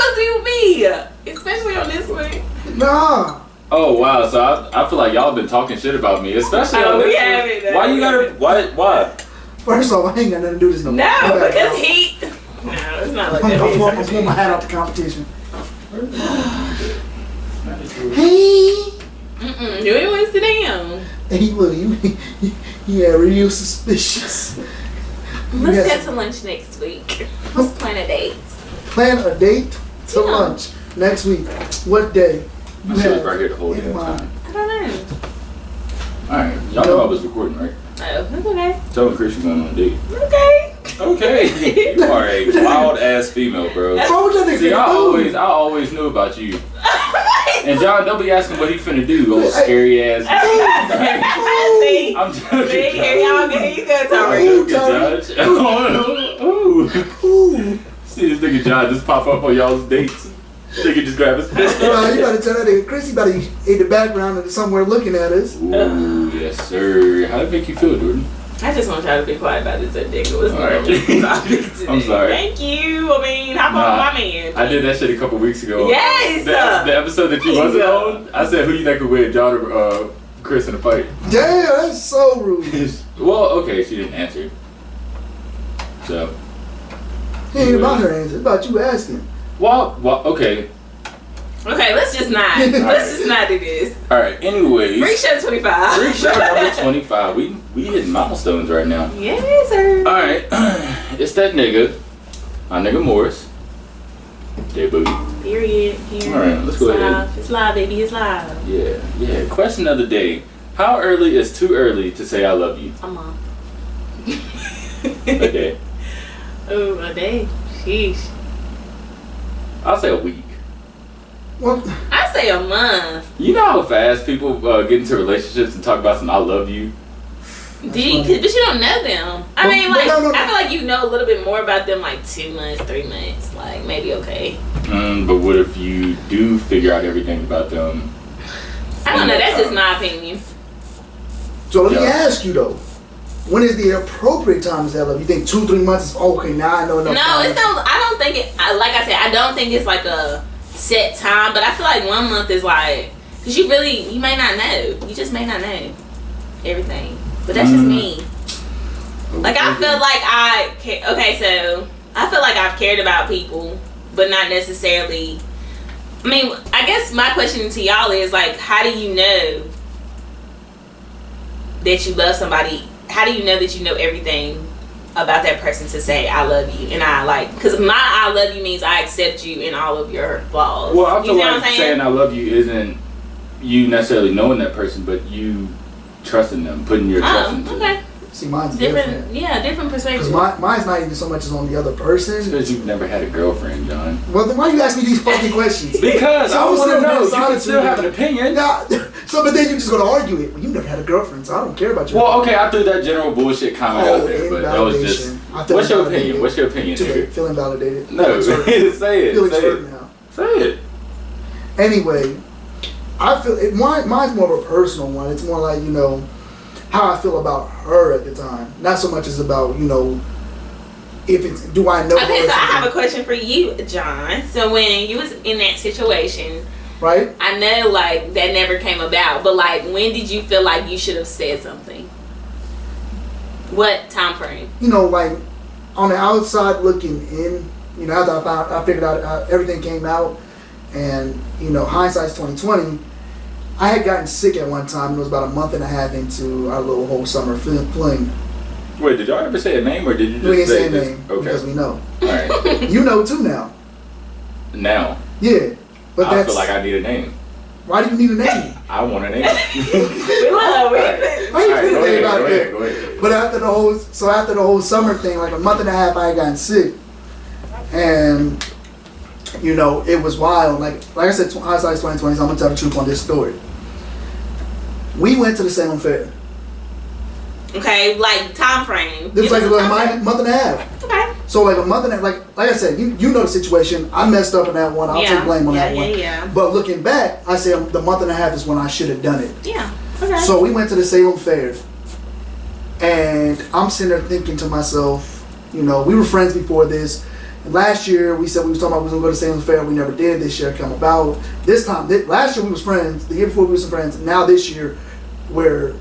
supposed to be with me, especially on this one. Nah. Oh wow, so I feel like y'all been talking shit about me, especially on this one. Why you gotta? Why? First off, I ain't got nothing to do with this. No, because he. No, it's not like that. I'm pulling my hat off the competition. Hey. You ain't want to sit down. Hey, look, you real suspicious. Let's get to lunch next week. Let's plan a date. Plan a date to lunch next week. What day? I should have right here the whole damn time. I don't know. Alright, y'all know I was recording, right? Oh, that's okay. Tell Chris you're going on a date. Okay. You are a wild ass female, bro. See, I always knew about you. And John, don't be asking what he finna do, old scary ass. See? I'm joking. See, here you go, Tori. Judge. See this nigga John just pop up on y'all's dates. Nigga just grab his pistol. You better tell that nigga Chris, he better in the background and somewhere looking at us. Ooh, yes sir. How did it make you feel, Jordan? I just want y'all to be quiet about this ridiculous topic. I'm sorry. Thank you. I mean, hop on my man. I did that shit a couple weeks ago. Yes. The episode that you wasn't on, I said who you think would win, John or Chris in a fight. Damn, that's so rude. Well, okay, she didn't answer. So. It ain't about her answer. It's about you asking. Well, okay. Okay, let's just not do this. All right. Anyways. Friqueshow 25. Friqueshow number 25. We hitting milestones right now. Yes, sir. All right. It's that nigga, my nigga Morris. J Boogie. Period. Here. All right. Let's go ahead. It's live, baby. It's live. Yeah. Question of the day: how early is too early to say I love you? A month. A day. Oh, a day. Sheesh. I'll say a week. What? I say a month. You know how fast people get into relationships and talk about some "I love you." But you don't know them. I mean, like, I feel like you know a little bit more about them, like 2 months, 3 months, like maybe okay. But what if you do figure out everything about them? I don't know. That's just my opinion. So let me ask you though. When is the appropriate time to say I love you? You think 2-3 months is okay? Now I know enough. No, it's no. I don't think it. Like I said, I don't think it's like a set time. But I feel like 1 month is like, cause you may not know. You just may not know everything. But that's just me. Like I feel like so I feel like I've cared about people, but not necessarily. I mean, I guess my question to y'all is like, how do you know that you love somebody? How do you know that you know everything about that person to say I love you? And I like, because my I love you means I accept you in all of your flaws. Well, I feel like saying I love you isn't you necessarily knowing that person, but you trusting them, putting your trust into them. See, mine's different. Yeah, different perspective. Because mine's not even so much as on the other person. It's because you've never had a girlfriend, John. Well, then why you ask me these fucking questions? Because I want to know. You can still have an opinion. Nah, so, but then you're just going to argue it. Well, you never had a girlfriend, so I don't care about you. Well, okay, I threw that general bullshit comment out there, but that was just... What's your opinion? What's your opinion, nigga? Feeling validated. No, say it. Say it. Now. Say it. Anyway, I feel... mine's more of a personal one. It's more like, how I feel about her at the time. Not so much as about, if it's, do I know her? Okay, so I have a question for you, John. So when you was in that situation, right? I know, like, that never came about, but, like, when did you feel like you should have said something? What time frame? Like, on the outside looking in, after I figured out everything came out, and, hindsight's 20/20, I had gotten sick at one time. It was about a month and a half into our little whole summer fling. Wait, did y'all ever say a name or did you just we didn't say a this? name Okay. because we know. All right. You know too now. Now. Yeah, but I feel like I need a name. Why do you need a name? I want a name. Go ahead. But after the whole summer thing, like a month and a half, I had gotten sick, and it was wild. Like I said, hindsight's 20/20. So I'm gonna tell the truth on this story. We went to the Salem Fair. Okay, like time frame. It was like a month and a half. Okay. So like a month and a half, like I said, you know the situation. I messed up in that one. I'll take blame on that one. Yeah. But looking back, I say the month and a half is when I should have done it. Yeah. Okay. So we went to the Salem Fair, and I'm sitting there thinking to myself, we were friends before this. And last year we said we was talking about we was gonna go to Salem Fair. We never did. This year come about. This time, last year we was friends. The year before we was friends. Now this year we're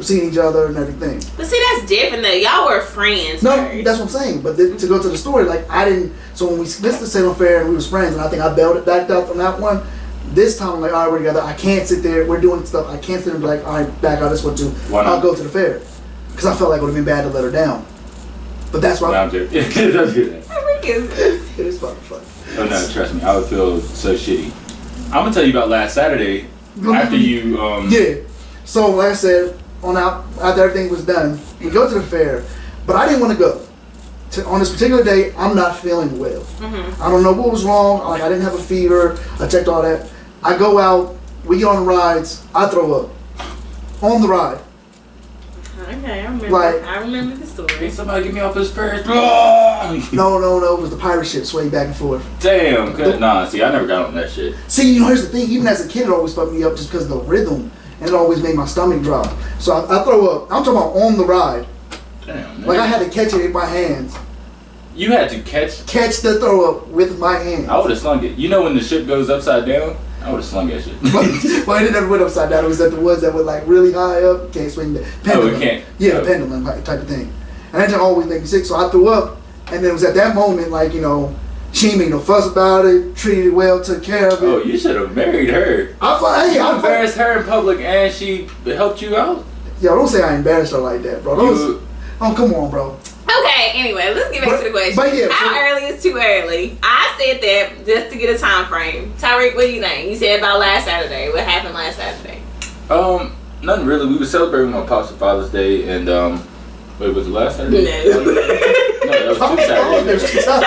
seeing each other and everything. But see, that's different though. Y'all were friends. No, first. that's what I'm saying. But to go to the story, like I didn't. So when we missed the Salem Fair and we was friends, and I think I backed out on that one. This time, I'm like, all right, we're together. I can't sit there. We're doing stuff. I can't sit there and be like, all right, back out this one too. I'll go to the fair. Because I felt like it would have been bad to let her down. But that's why. I'm joking. Don't do that. It is fun. Oh no, trust me, I would feel so shitty. I'm gonna tell you about last Saturday after you. Yeah. So like I said, after everything was done, we go to the fair, but I didn't want to go. On this particular day, I'm not feeling well. Mm-hmm. I don't know what was wrong. Like I didn't have a fever. I checked all that. I go out. We get on the rides. I throw up on the ride. Okay, I remember. Like, I remember the story. Hey, somebody get me off this fair. No. It was the pirate ship swaying back and forth. Damn. Nah, see, I never got on that shit. See, here's the thing. Even as a kid, it always fucked me up just because of the rhythm, and it always made my stomach drop. So I throw up. I'm talking about on the ride. Damn. Man. Like I had to catch it in my hands. You had to catch the throw up with my hands. I would have slung it. You know when the ship goes upside down? I would have slung that shit. Well, it never went upside down. It was at the ones that were like really high up. Can't swing the pendulum. Oh, it can't. Yeah, the pendulum type of thing. And that just always made me sick. So I threw up, and then it was at that moment, like, you know, she ain't made no fuss about it, treated it well, took care of it. Oh, you should have married her. I embarrassed her in public, and she helped you out. Yo, don't say I embarrassed her like that, bro. Oh, come on, bro. Okay, anyway, let's get back to the question. But yeah, how early is too early? I said that just to get a time frame. Tyreek, what do you think? You said about last Saturday. What happened last Saturday? Nothing really. We were celebrating my pops' Father's Day, and wait, was it last Saturday? No. No, that was 2 Saturdays ago.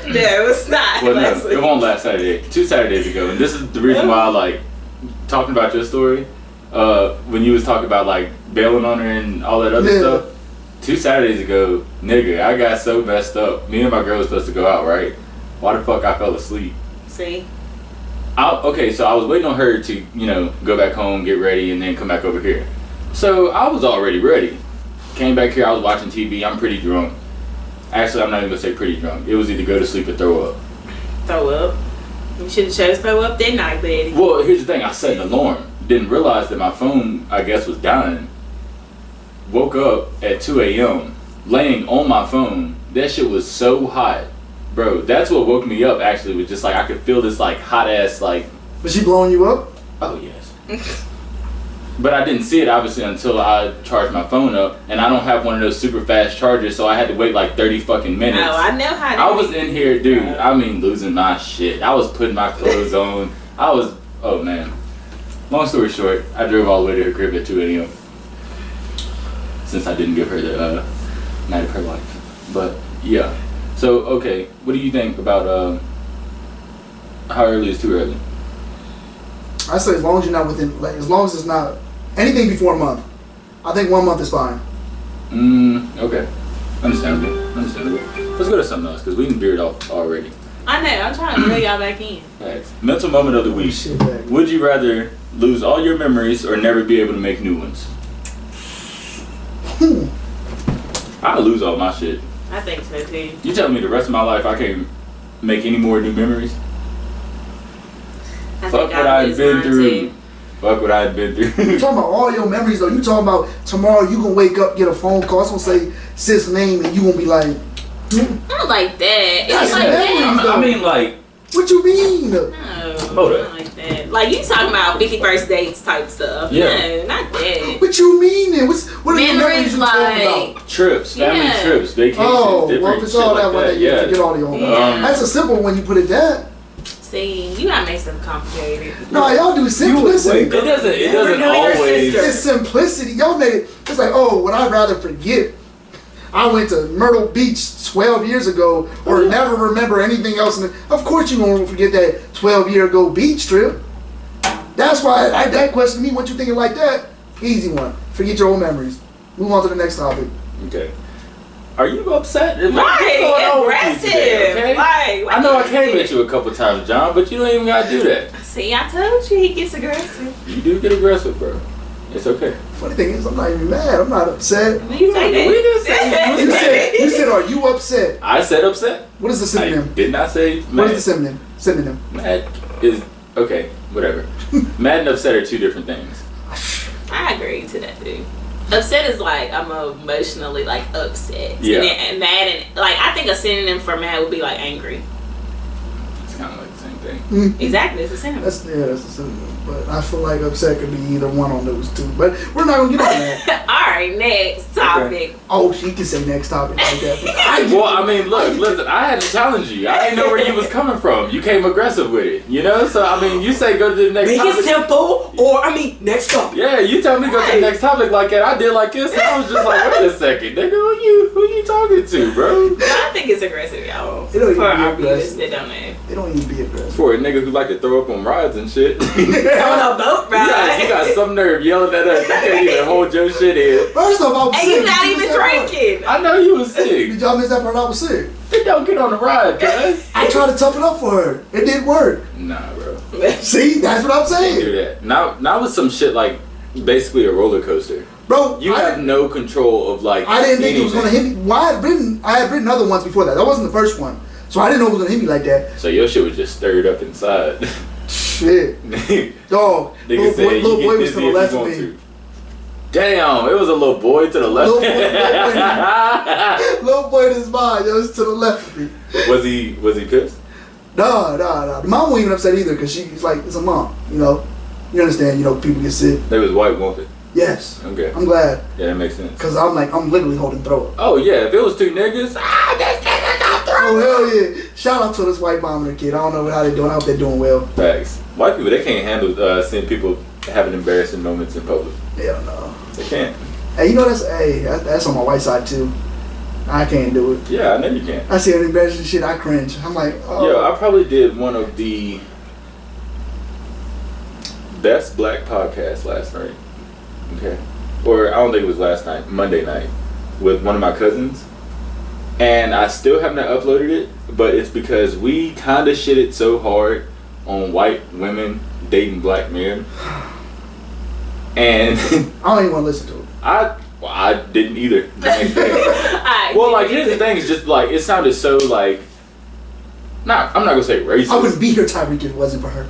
No, it's not. Well, no, it won't last Saturday. 2 Saturdays ago, and this is the reason why I like talking about your story. When you was talking about like bailing on her and all that other stuff. 2 Saturdays ago, nigga, I got so messed up. Me and my girl was supposed to go out, right? Why the fuck I fell asleep? See? Okay, so I was waiting on her to, you know, go back home, get ready, and then come back over here. So I was already ready. Came back here, I was watching TV. I'm pretty drunk. Actually, I'm not even gonna say pretty drunk. It was either go to sleep or throw up. Throw up? You should have chose throw up that night, Betty. Well, here's the thing. I set an alarm. Didn't realize that my phone, I guess, was dying. Woke up at 2 a.m. laying on my phone. That shit was so hot. Bro, that's what woke me up actually, was just like I could feel this like hot ass like. Was she blowing you up? Oh yes. But I didn't see it obviously until I charged my phone up, and I don't have one of those super fast chargers, so I had to wait like 30 fucking minutes. Oh, I know how to. I was in here, dude. I mean, losing my shit. I was putting my clothes on. Oh man. Long story short, I drove all the way to her crib at 2 a.m. since I didn't give her the night of her life. But yeah. So okay, what do you think about how early is too early? I say as long as you're not within, like, as long as it's not anything before a month. I think 1 month is fine. Okay. Understandable. Let's go to something else because we can veer it off already. I know. I'm trying to reel y'all back in. Thanks. Mental moment of the week. Would you rather lose all your memories or never be able to make new ones? I'll lose all my shit. I think so too. You telling me the rest of my life I can't make any more new memories? Fuck what I've been through. Fuck what I've been through. You talking about all your memories though. You talking about tomorrow you gonna wake up, get a phone call, it's gonna say sis name, and you gonna be like, Not like that. That's It's like memories, that. I mean like. What you mean? No, Hold up. not like that. Like you talking about 51st dates type stuff. Yeah. No, not that. What you mean then? What are your memories Memories you like talking about? Trips, family trips, vacations, Oh, different well, if it's shit all like that one, then you yeah. forget all the old. Yeah. That's a simple one when you put it that. See, you gotta make something complicated. No, y'all do simplicity. It doesn't always. It's simplicity. Y'all made it. It's like, oh, would I rather forget? I went to Myrtle Beach 12 years ago, or never remember anything else. Of course, you won't forget that 12-year ago beach trip. That's why that question to me. What you thinking like that? Easy one. Forget your old memories. Move on to the next topic. Okay. Are you upset? Right, aggressive. Okay? Like, I know I came at you a couple times, John, but you don't even gotta do that. See, I told you he gets aggressive. You do get aggressive, bro. It's okay. Funny thing is, I'm not even mad. I'm not upset. You say that. We didn't say You said, are you upset? I said upset. What is the I synonym? did not say mad. What is the synonym? Synonym. Mad is okay. Whatever. Mad and upset are two different things. I agree to that too. Upset is like I'm emotionally like upset. Yeah. And mad and like I think a synonym for mad would be like angry. It's kind of like the same thing. Exactly, it's a synonym. That's the synonym. But I feel like upset could be either one on those two. But we're not gonna get on that. All right, next topic. Oh, she can say next topic like that. Well, I mean, look, listen. I had to challenge you. I didn't know where you was coming from. You came aggressive with it, you know. So I mean, you say go to the next Make topic. it simple, or next topic. Yeah, you tell me go to the next topic like that. I did like this, and I was just like, wait a second, nigga, who you talking to, bro? I think it's aggressive, y'all. It don't For even be our viewers aggressive. that don't know. They don't even be aggressive. For a nigga who like to throw up on rides and shit. On a boat ride. You got some nerve yelling at us. You can't even hold your shit in. First off, I was And sick. you not Did even miss that part? drinking. I know you was sick. Did y'all miss that part? I was sick. Then don't get on the ride, cuz. I tried to tough it up for her. It didn't work. Nah, bro. See, that's what I'm Can't saying, do that. Now with some shit like basically a roller coaster. bro. You have no control of like. I didn't think it was gonna anything. hit me. Well, I had written other ones before that. That wasn't the first one, so I didn't know it was gonna hit me like that. So your shit was just stirred up inside. Shit, Nigga dog. Little said boy, you little get boy was busy to the if left you of want me. to. Damn, it was a little boy to the left. Little boy in his mind, it was to the left of me. Was he pissed? Nah. The mom wasn't even upset either, cause she's like, it's a mom, you know. You understand, you know, people get sick. They was white, won't it? Yes, Okay. I'm glad, Yeah, that makes sense. cause I'm literally holding throw up. Oh yeah, if it was two niggas, Oh hell yeah! Shout out to this white mom and her kid. I don't know how they're doing. I hope they're doing well. facts. White people, they can't handle seeing people having embarrassing moments in public. Hell no. They can't. Hey, you know that's on my white side too. I can't do it. Yeah, I know you can't. I see an embarrassing shit, I cringe. I'm like, oh. Yo, I probably did one of the best black podcasts last night. Okay. Or I don't think it was last night, Monday night, with one of my cousins. And I still have not uploaded it, but it's because we kind of shitted so hard on white women dating black men. And I don't even want to listen to it. I didn't either. The next day. I Well, like, didn't here's the thing, it's just like, it sounded so like, I'm not gonna say racist. I wouldn't be here, Tyreek, if it wasn't for her.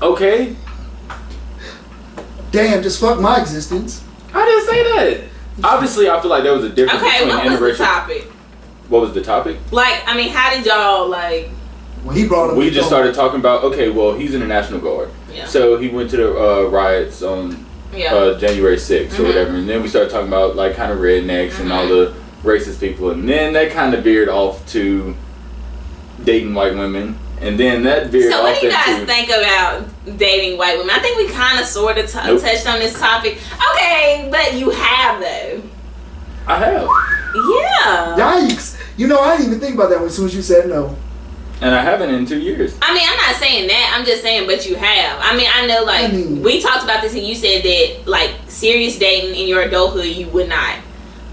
Okay, Damn, just fuck my existence. I didn't say that. Obviously, I feel like there was a difference Okay, between what was the interracial. topic? What was the topic? Like, I mean, how did y'all like? When he brought up, We just started talking about, okay, well, he's in the National Guard. Yeah. So he went to the riots on Yeah. January 6th Mhm. or whatever. And then we started talking about, like, kind of rednecks and all the racist people. And then that kind of veered off to dating white women. And then that veered So off what do you guys into... think about dating white women? I think we kind of sort of Nope. touched on this topic. Okay, but you have though. I have. Yeah. Yikes! You know, I didn't even think about that as soon as you said no. And I haven't in 2 years. I mean, I'm not saying that. I'm just saying, but you have. I mean, I know, like, we talked about this and you said that, like, serious dating in your adulthood, you would not.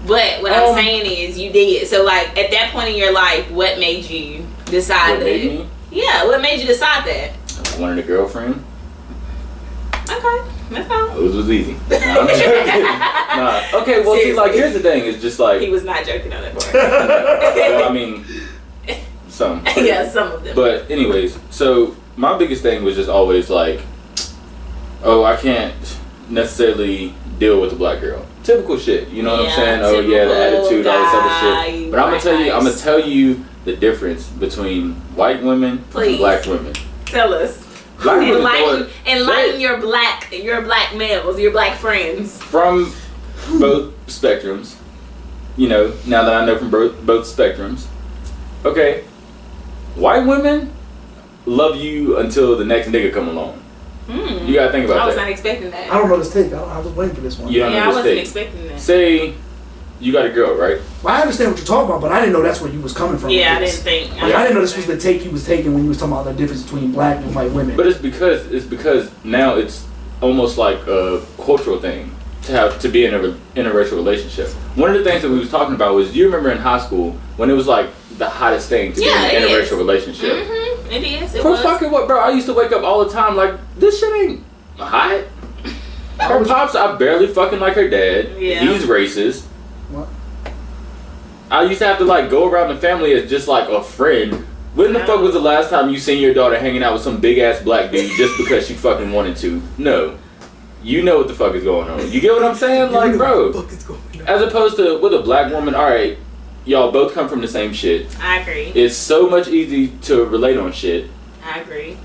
But what I'm saying is you did. So, like, at that point in your life, what made you decide What that? made me? Yeah, what made you decide that? I wanted a girlfriend. Okay, that's all. Those was easy. Nah, I'm joking. Nah. Okay, well, see, like, here's the thing. It's just like... He was not joking on that part. Well, I mean, some. Yeah, some of them. But anyways, so my biggest thing was just always like, oh, I can't necessarily deal with a black girl. Typical shit, you know what I'm Yeah, saying? Oh yeah, the typical attitude, all this other guy, shit. But I'm gonna tell you the difference between white women Please. and black women. Tell us. Black women Enlighten they- your black males, your black friends. from both spectrums. You know, now that I know from both spectrums. Okay, white women love you until the next nigga come along. You gotta think about I was that. not expecting that. I don't know this take. I was waiting for this one. You don't Yeah, I wasn't understand. expecting that. Say you got a girl, right? Well, I understand what you're talking about, but I didn't know that's where you was coming from. Yeah, I with didn't this. think. Like, I didn't know this was the take you was taking when you was talking about the difference between black and white women. But it's because now it's almost like a cultural thing to be in a interracial relationship. One of the things that we was talking about was, you remember in high school when it was like the hottest thing to be in an it is. interracial relationship. Mm-hmm. It is. It For was. fucking what, bro? I used to wake up all the time like, this shit ain't hot. Her pops, I barely fucking like her dad. Yeah. He's racist. What? I used to have to like go around the family as just like a friend. When the fuck was the last time you seen your daughter hanging out with some big ass black dude just because she fucking wanted to? No. You know what the fuck is going on. You get what I'm saying? Like, bro. What the fuck is going on? As opposed to with a black woman, alright, y'all both come from the same shit. I agree. It's so much easy to relate on shit. I agree.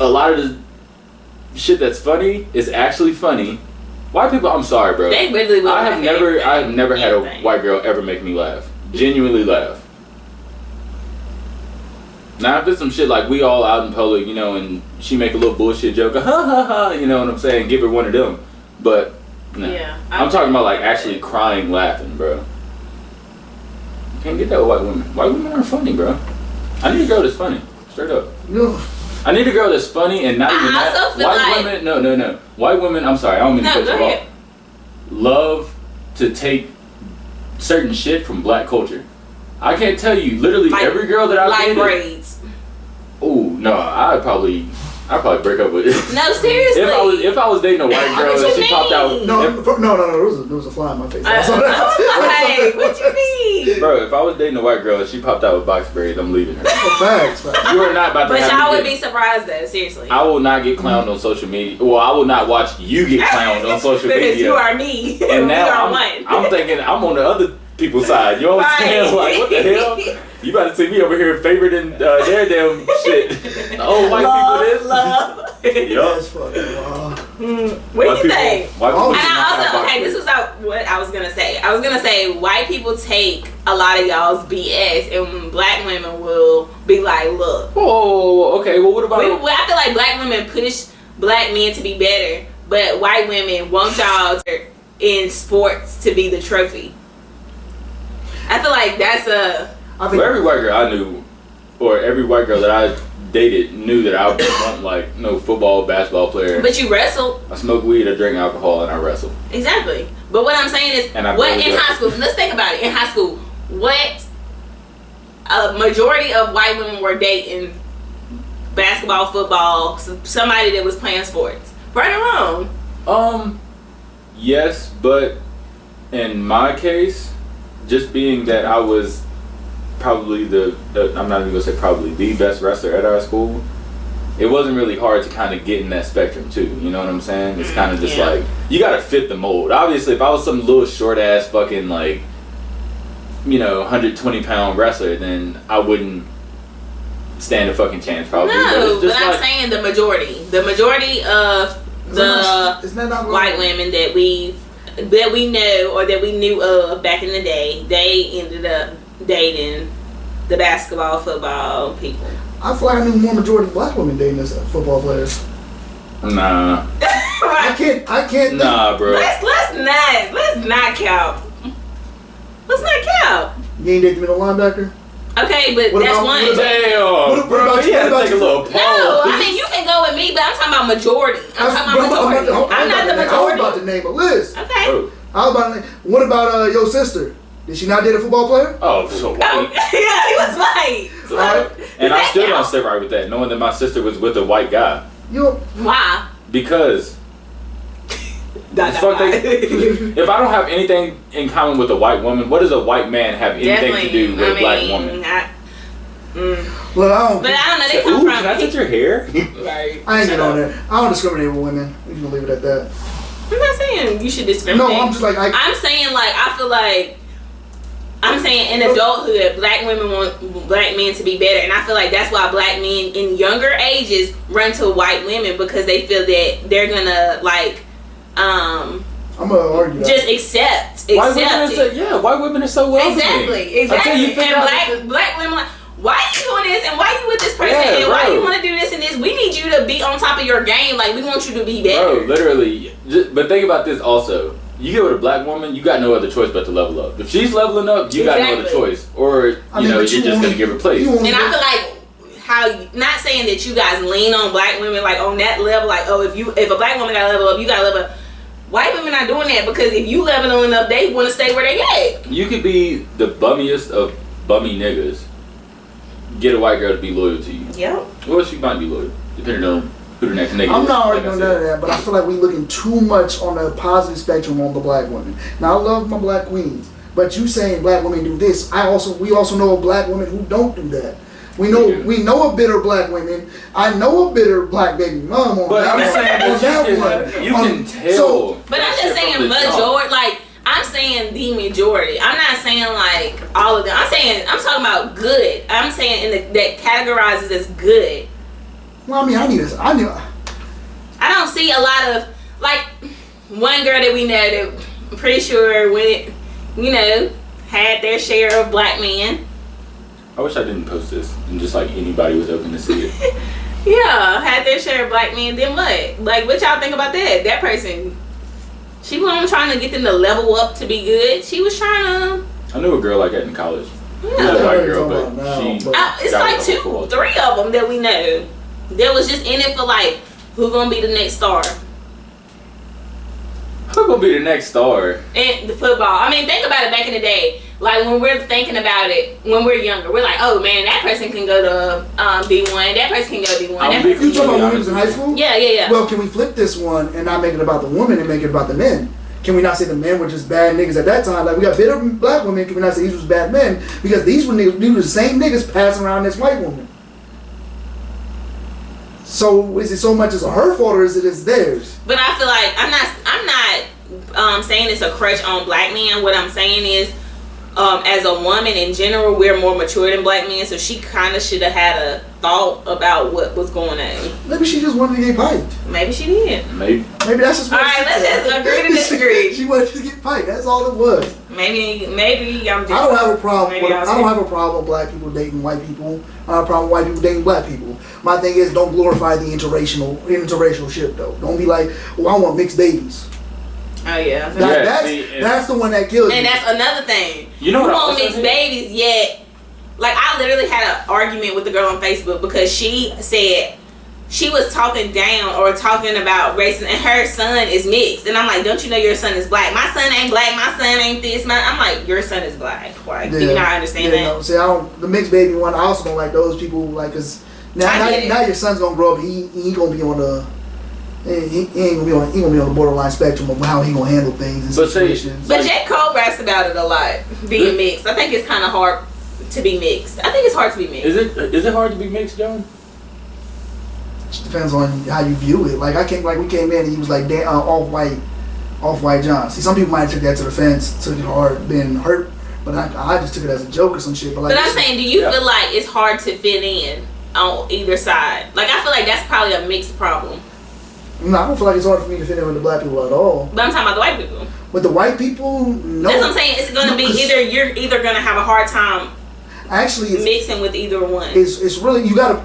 A lot of the shit that's funny is actually funny. White people, I'm sorry, bro. They really will. I have never had a white girl ever make me laugh. Genuinely laugh. Now if it's some shit like we all out in public, you know, and she make a little bullshit joke, ha ha ha, you know what I'm saying? Give her one of them. But no. Yeah. I'm talking about like actually crying, laughing, bro. Can't get that with white women. White women are funny, bro. I need a girl that's funny. Straight up. No. I need a girl that's funny and not even I that. also feel White like- women, no. White women, I'm sorry, I don't mean to No, cut go you ahead. off. Love to take certain shit from black culture. I can't tell you, literally Like- every girl that I've Like dated. braids. Oh no, I'd probably break up with it. No, seriously. if I was dating a white girl What and you she popped out, mean? No, if- there was a fly in my face. I was like, what you mean? bro, if I was dating a white girl and she popped out with box braids, I'm leaving her. Facts. You are not about to But have y'all me would get- be surprised though, seriously. I will not get clowned on social media. Well, I will not watch you get clowned on social because media. you are me. And we now are I'm one. thinking I'm on the other people's side. You know what I'm saying? Right. Like, what the hell? You about to see me over here favoriting their damn shit. Oh, white love, people this. love. Yup. That's fucking wild. What do White you people- think? White people Oh, do And not I have also, box okay, this braids. was what I was gonna say. I was gonna say white people take a lot of y'all's BS, and black women will be like, look. Oh, okay. Well, what about? I feel like black women push black men to be better, but white women want y'all in sports to be the trophy. I feel like that's a. I think For every white girl I knew, or every white girl that I dated knew that I wasn't like no football, basketball player. But you wrestled. I smoke weed, I drink alcohol, and I wrestle. Exactly. But what I'm saying is, And I what really in do. high school, let's think about it. In high school, what a majority of white women were dating basketball, football, somebody that was playing sports. Right or wrong? Yes, but in my case, just being that I was probably I'm not even gonna say probably the best wrestler at our school, it wasn't really hard to kind of get in that spectrum too. You know what I'm saying? It's kind of just Yeah. like you gotta fit the mold. Obviously, if I was some little short ass fucking like, 120-pound wrestler, then I wouldn't stand a fucking chance probably. No, it's just but I'm saying the majority of the isn't that not white women that we know or that we knew of back in the day, they ended up dating the basketball, football people. I feel like I knew more majority of black women dating this football players. Nah, I can't. nah, bro. Let's not count. Let's not count. You ain't dating me no linebacker. Okay, but What that's about- one. what about- Damn, what bro, about- he had to what take a about- little pause. No, I mean you can go with me, but I'm talking about majority. I'm talking about majority. I'm not the I was majority. about to name a list. Okay. Oh, I was about to name. What about your sister? Did she not date a football player? oh, so Oh, white. yeah, he was right. So, Alright. And I does still that don't count? sit right with that, knowing that my sister was with a white guy. You. Why? Because Dot, fuck dot, they, dot. if I don't have anything in common with a white woman, what does a white man have anything to do with a black woman? Look, I don't. But I don't know. They Ooh, come can I touch from. your hair? Right. I ain't get on that. I don't discriminate with women. We can leave it at that. I'm not saying you should discriminate. No, I'm just like I'm saying like I feel like I'm saying in adulthood, black women want black men to be better, and I feel like that's why black men in younger ages run to white women because they feel that they're gonna like I'm gonna argue that. just accept White women are so, it. yeah, white women are so welcoming. Exactly. Until you figure out that And black women like, why are you doing this and why you with this person Yeah, and why bro. you want to do this and this? We need you to be on top of your game. Like we want you to be better. Bro, literally. But think about this also. You get with a black woman, you got no other choice but to level up. If she's leveling up, you got no other Exactly. choice. Or, you're but just won't- going to get replaced. you won't- And I feel like how not saying that you guys lean on black women like on that level, like oh if a black woman gotta level up, you gotta level up. White women not doing that because if you leveling up, they want to stay where they at. You could be the bummiest of bummy niggas. Get a white girl to be loyal to you. Yep. Well, she might be loyal, depending on Who the next nigga I'm is, not like arguing I none of said. that, but I feel like we looking too much on the positive spectrum on the black women. Now I love my black queens, but you saying black women do this. We also know black women who don't do that. We know a bitter black women. I know a bitter black baby mom on But that I'm one. saying On that one. you can tell. So, But I'm that just shit saying from the jump. majority. Like I'm saying the majority. I'm not saying like all of them. I'm talking about good. I'm saying that categorizes as good. well, I mean, I don't see a lot of like one girl that we know that I'm pretty sure went, had their share of black men. I wish I didn't post this and just like anybody was open to see it. Yeah, had their share of black men. Then what? Like, what y'all think about that? That person, she wasn't trying to get them to level up to be good. She was trying to. I knew a girl like that in college. She was Yeah. a white I girl, know what but you're talking she. about It's got like with the whole 3 of them that we know. That was just in it for like, who gonna be the next star? Who gonna be the next star? And the football. I mean, think about it back in the day. Like when we're thinking about it, when we're younger, we're like, oh man, that person can go to D1. That person can go D1. That person You can talking go about when we was in high school? Yeah. Well, can we flip this one and not make it about the woman and make it about the men? Can we not say the men were just bad niggas at that time? Like we got bitter black women. Can we not say these was bad men because these were the same niggas passing around this white woman? So is it so much as her fault or is it as theirs? But I feel like I'm not saying it's a crutch on black men. What I'm saying is, as a woman in general, we're more mature than black men. So she kind of should have had a thought about what was going on. Maybe she just wanted to get piped. Maybe she did. Maybe. Maybe that's just what All right, she let's said. just agree to disagree. She wanted to get piped. That's all it was. Maybe I'm just. I don't have a problem. Maybe I I was don't have a problem with black people dating white people. I have a problem with white people dating black people. My thing is, don't glorify the interracial shit though. Don't be like, oh, I want mixed babies. Oh yeah. That's the one that kills And me. that's another thing. You know what I won't also mix hate? babies yet. Like I literally had an argument with the girl on Facebook because she said she was talking down or talking about racism and her son is mixed. And I'm like, don't you know your son is black? My son ain't black. My son ain't this. I'm like, your son is black. Like, do you not understand that? No, see, the mixed baby one. I also don't like those people. Like, cause now your son's gonna grow up. He gonna be on the. He ain't gonna be on the borderline spectrum of how he gonna handle things and situations. But J. Cole raps about it a lot, being mixed. I think it's kind of hard to be mixed. I think it's hard to be mixed. Is it hard to be mixed, John? It depends on how you view it. Like we came in and he was like off white John. See, some people might have took that to the fence, took it hard, been hurt. But I just took it as a joke or some shit. But I'm saying, do you feel like it's hard to fit in on either side? Like I feel like that's probably a mixed problem. No, I don't feel like it's hard for me to fit in with the black people at all. But I'm talking about the white people. With the white people, no. That's what I'm saying. It's gonna be you're either gonna have a hard time actually mixing with either one. It's really you gotta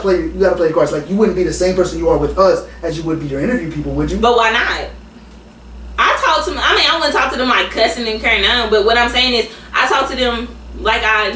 play the cards. Like you wouldn't be the same person you are with us as you would be your interview people, would you? But why not? I wouldn't talk to them like cussing and carrying on. But what I'm saying is, I talk to them like I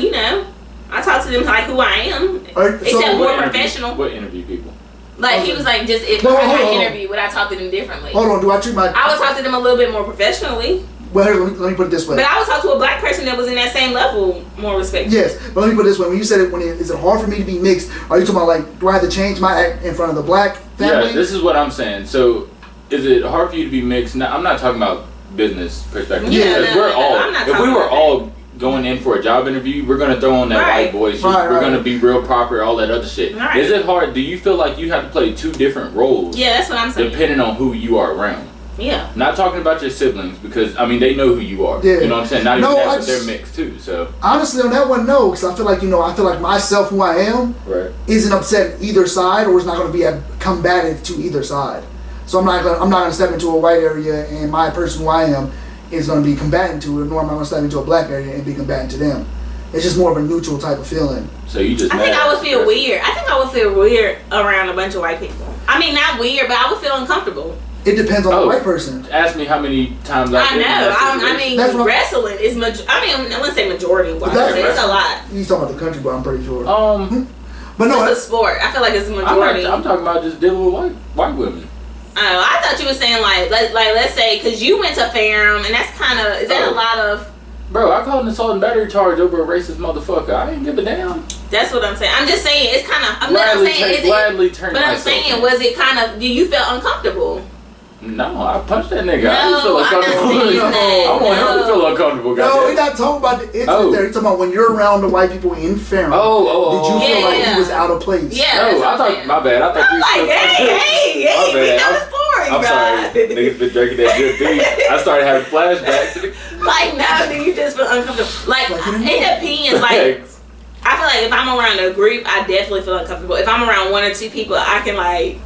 talk to them like who I am. Except more professional. What interview people? Like he was like, just if Well, I hold had on. an interview, would I talk to them differently? Hold on, do I treat my? I would talk to them a little bit more professionally. Well, here, let me put it this way. But I would talk to a black person that was in that same level more respectful. Yes, but let me put it this way. When you said is it hard for me to be mixed? Are you talking about like, do I have to change my act in front of the black family? Yeah, this is what I'm saying. So, is it hard for you to be mixed? Now, I'm not talking about business perspective. Yeah, because I'm not if we talking were about all going in for a job interview, we're gonna throw on that Right. white boy shit. Right, we're right. gonna be real proper, all that other shit. Right. Is it hard? Do you feel like you have to play two different roles? Yeah, that's what I'm saying. Depending on who you are around. Yeah. Not talking about your siblings because I mean they know who you are. Yeah. You know what I'm saying? Not No, even that, I but they're just- mixed too. So Honestly, on that one, no, because I feel like myself, who I am, right. isn't upset either side, or is not going to be combative to either side. So I'm not gonna step into a white area and my person who I am is going to be combatant to it, nor am I going to step into a black area and be combatant to them. It's just more of a neutral type of feeling. So you just. I think mad I would at feel the weird. I think I would feel weird around a bunch of white people. I mean, not weird, but I would feel uncomfortable. It depends on Oh. the white person. Ask me how many times I been in that know. I situation. mean, That's what- wrestling is I wouldn't say majority white. But that's- It's a lot. He's talking about the country, but I'm pretty sure. But no, It's a that's, sport. I feel like it's a I'm majority. talking about just dealing with white women. I thought you were saying like let's say because you went to Ferrum and that's kind of is that a lot of Bro, I called an assault and battery charge over a racist motherfucker. I didn't give a damn. That's what I'm saying. I'm just saying it's kind of. I'm Gladly saying gladly turn But I'm myself saying, in. was it kind of? Do you feel uncomfortable? No, I punched that nigga. I No, feel I'm not uncomfortable. saying that. I want him to feel uncomfortable. No, goddamn. we're not talking about the incident Oh. there. He's talking about when you're around the white people in Farron. Did you feel like Yeah. he was out of place? Yeah. No, that's what I I'm thought. saying. My bad. I thought you. I'm like, hey, My we bad. got a story, I'm sorry. Niggas been drinking that good beef. I started having flashbacks. Like, no, do you just feel uncomfortable? Like, it depends. Like, I feel like if I'm around a group, I definitely feel uncomfortable. If I'm around one or two people, I can like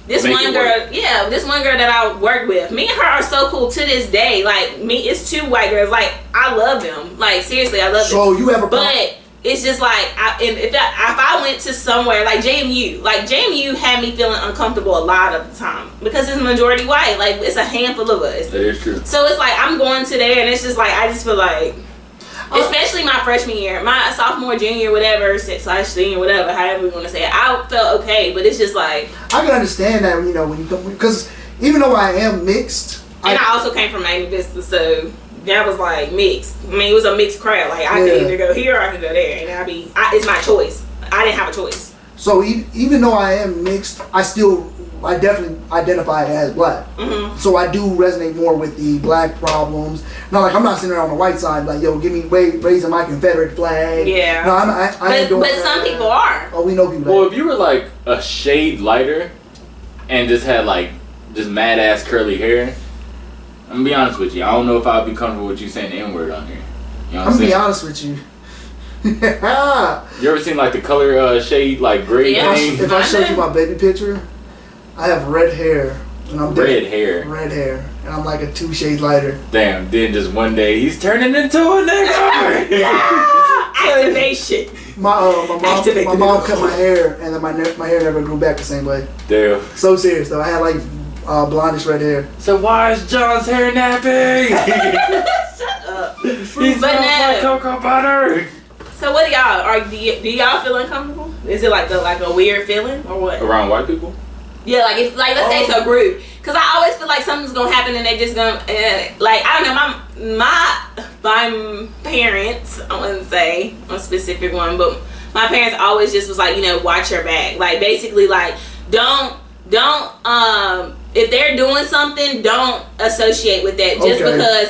this Make one it girl. work. Yeah, this one girl that I work with. Me and her are so cool to this day. Like me, it's two white girls. Like I love them. Like seriously, I love them. So you have a But it's just like if I went to somewhere like JMU had me feeling uncomfortable a lot of the time because it's majority white. Like it's a handful of us. That is true. So it's like I'm going to there and it's just like I just feel like, especially my freshman year, my sophomore, junior, whatever, / senior, whatever, however we want to say it, I felt okay, but it's just like. I can understand that, you know, when you come, because even though I am mixed, And I also came from Miami Vista, so that was like mixed. I mean, it was a mixed crowd. Like I could either go here or I could go there, and it's my choice. I didn't have a choice. So even though I am mixed, I definitely identify as black. Mm-hmm. So I do resonate more with the black problems. Not like I'm not sitting there on the white side like, yo, give me raising my Confederate flag. Yeah. No, I ain't doing But that. some people are. Oh, we know people. Well, if you were like a shade lighter and just had like just mad ass curly hair, I'm gonna be honest with you. I don't know if I'd be comfortable with you saying the N word on here. You know what I'm I'm gonna be saying? honest with you. You ever seen like the color shade like gray Yeah. thing? If I showed you my baby picture, I have red hair and I'm Red hair. Red hair, and I'm like a 2 shades lighter. Damn. Then just one day he's turning into a nigga. Activation. My Activate my the mom nigga. cut my hair, and then my hair never grew back the same way. Damn. So serious though. I had like blondish red hair. So why is John's hair nappy? Shut up. He smells like cocoa butter. So what do y'all do y'all feel uncomfortable? Is it like a weird feeling or what? Around white people? Yeah, like if let's say it's a group, cause I always feel like something's gonna happen and they just gonna like I don't know my parents, I wouldn't say a specific one, but my parents always just was like, you know, watch your back, like basically like don't if they're doing something, don't associate with that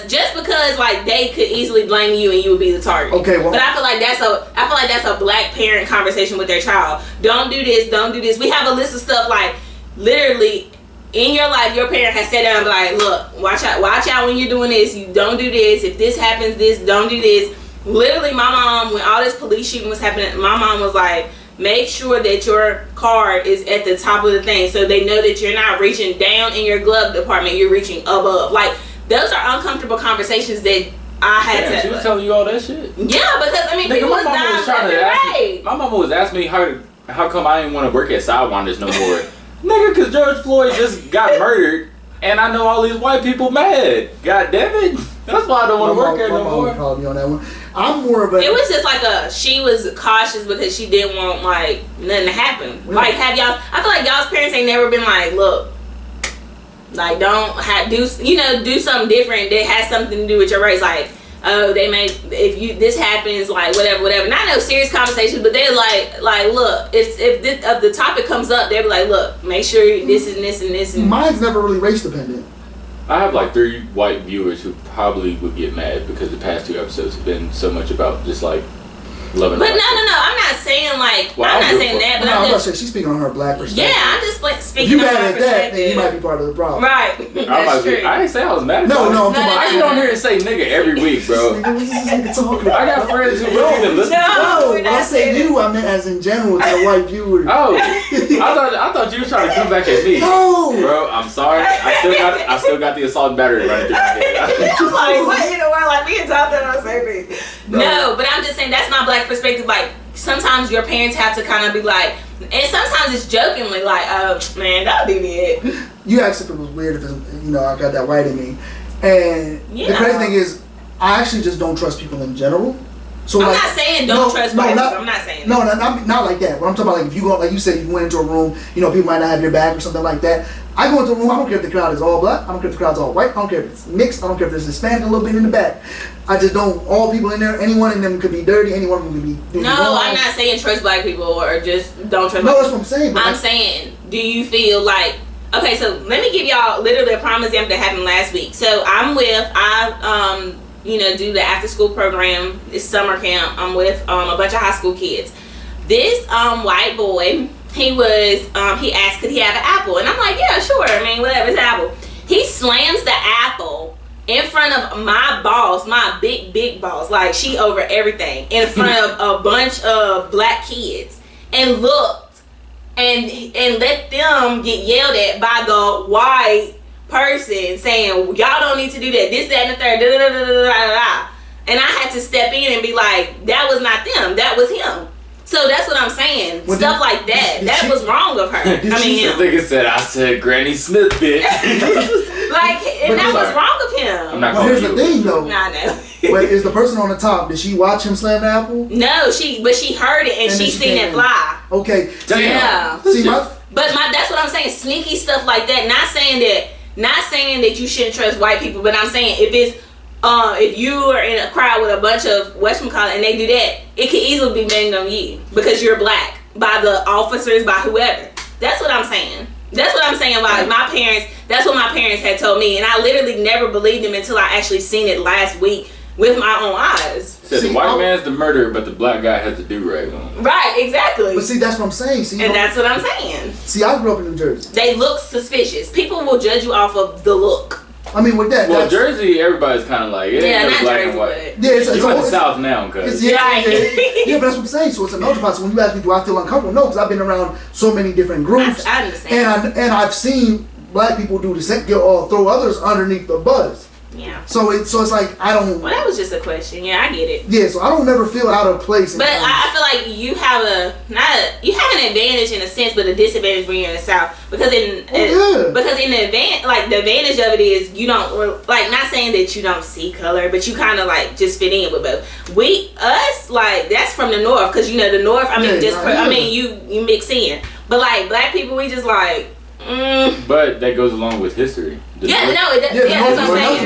just because like they could easily blame you and you would be the target. Okay, well, But I feel like that's a black parent conversation with their child. Don't do this, don't do this. We have a list of stuff like literally in your life your parent has sat down and be like, look, watch out when you're doing this, you don't do this, if this happens, this, don't do this. Literally my mom, when all this police shooting was happening, my mom was like, make sure that your card is at the top of the thing so they know that you're not reaching down in your glove department, you're reaching above. Like those are uncomfortable conversations that I had to. She was telling you all that shit. Yeah, because I mean, Nigga, people my was mama dying was trying left to and ask right. me. My mama was asking me how come I didn't want to work at Sidewinders no more. Nigga, cause George Floyd just got murdered, and I know all these white people mad. God damn it. That's why I don't want to work there no My mom more. would probably be on that one. I'm more of a. It was just like she was cautious because she didn't want like nothing to happen. Yeah. Like I feel like y'all's parents ain't never been like, look, like don't do something different that has something to do with your race. Like, oh, if this happens, like whatever. Not no serious conversations, but they're like look, if the topic comes up, they'll be like, look, make sure this and this and this and. Mine's never really race dependent. I have like 3 white viewers who probably would get mad because the past 2 episodes have been so much about just like loving. But no, I'm not saying like Well, I'm I not don't saying give a that, but No, I'm I'm just not saying she's speaking on her black perspective. yeah, I'm just If speaking you on mad my at that, then you perspective. might be part of the problem. Right, that's true. I didn't say I was mad at No, you. no, I'm talking No, about. I get on here and say nigga every week, bro. Nigga, what's this nigga talking about? I got friends who really even listen to No. me. No, we're when not I say saying you, I meant as in general to the white viewer. Oh, I thought you were trying to come back at me. No! Bro, I'm sorry. I still got the assault battery running through my head. I'm like, what in the world? Like, we can talk that on the same thing. No, but I'm just saying that's my black perspective. Like, sometimes your parents have to kind of be like, and sometimes it's jokingly like, oh, man, don't do that. You asked if it was weird if it's, I got that white in me. And the Yeah. crazy thing is, I actually just don't trust people in general. So I'm like, not saying don't trust white people. I'm not saying no, that. not like that. But I'm talking about like if you go, like you said, you went into a room, you know, people might not have your back or something like that. I go into a room, I don't care if the crowd is all black, I don't care if the crowd's all white, I don't care if it's mixed, I don't care if there's Hispanic a little bit in the back. I just don't, all people in there, any one of them could be dirty, any one of them could be No, I'm not saying trust black people or just don't trust No, black that's what I'm saying. I'm saying, do you feel like, okay, so let me give y'all literally a prime example that happened last week. So I you know, do the after school program, it's summer camp. I'm with a bunch of high school kids. This white boy, he asked could he have an apple, and I'm like, yeah, sure, I mean, whatever, it's an apple. He slams the apple in front of my boss, my big boss, like she over everything, in front of a bunch of black kids, and looked and let them get yelled at by the white person saying y'all don't need to do that, this, that, and the third, da, da, da, da, da, da. And I had to step in and be like, that was not them, that was him. So that's what I'm saying. Well, stuff like that. That was wrong of her. I mean, I think it said, I said Granny Smith, bitch. like, and that was wrong of him. I'm not Well, here's the thing though. Nah, no. Wait, is the person on the top, did she watch him slam the apple? No, but she heard it and she seen it fly. Okay. Damn. Yeah. See, But that's what I'm saying. Sneaky stuff like that. Not saying that you shouldn't trust white people, but I'm saying if you are in a crowd with a bunch of whatchamacallit and they do that, it could easily be blamed on you because you're black by the officers, by whoever. That's what I'm saying. That's what I'm saying about my parents. That's what my parents had told me, and I literally never believed them until I actually seen it last week with my own eyes. Said the white man's the murderer, but the black guy has the do-rag on. Right, exactly. But see, that's what I'm saying. See, and that's what I'm saying. See, I grew up in New Jersey. They look suspicious. People will judge you off of the look. I mean, with that. Well, Jersey, everybody's kind of like, it ain't no black and white. Yeah, it's you in the South now, cuz. Yeah, but that's what I'm saying. So it's a melting pot. So when you ask me, do I feel uncomfortable? No, because I've been around so many different groups. I understand. And I've seen black people do the same, throw others underneath the bus. Yeah. So it's like I don't. Well, that was just a question. Yeah, I get it. Yeah, so I don't never feel out of place. But I feel like you have an advantage in a sense, but a disadvantage when you're in the South because in the advantage of it is you don't like, not saying that you don't see color, but you kind of like just fit in with both. Us like that's from the North because you know the North. I mean, you mix in, but like black people, we just like. But that goes along with history. That's what I'm saying.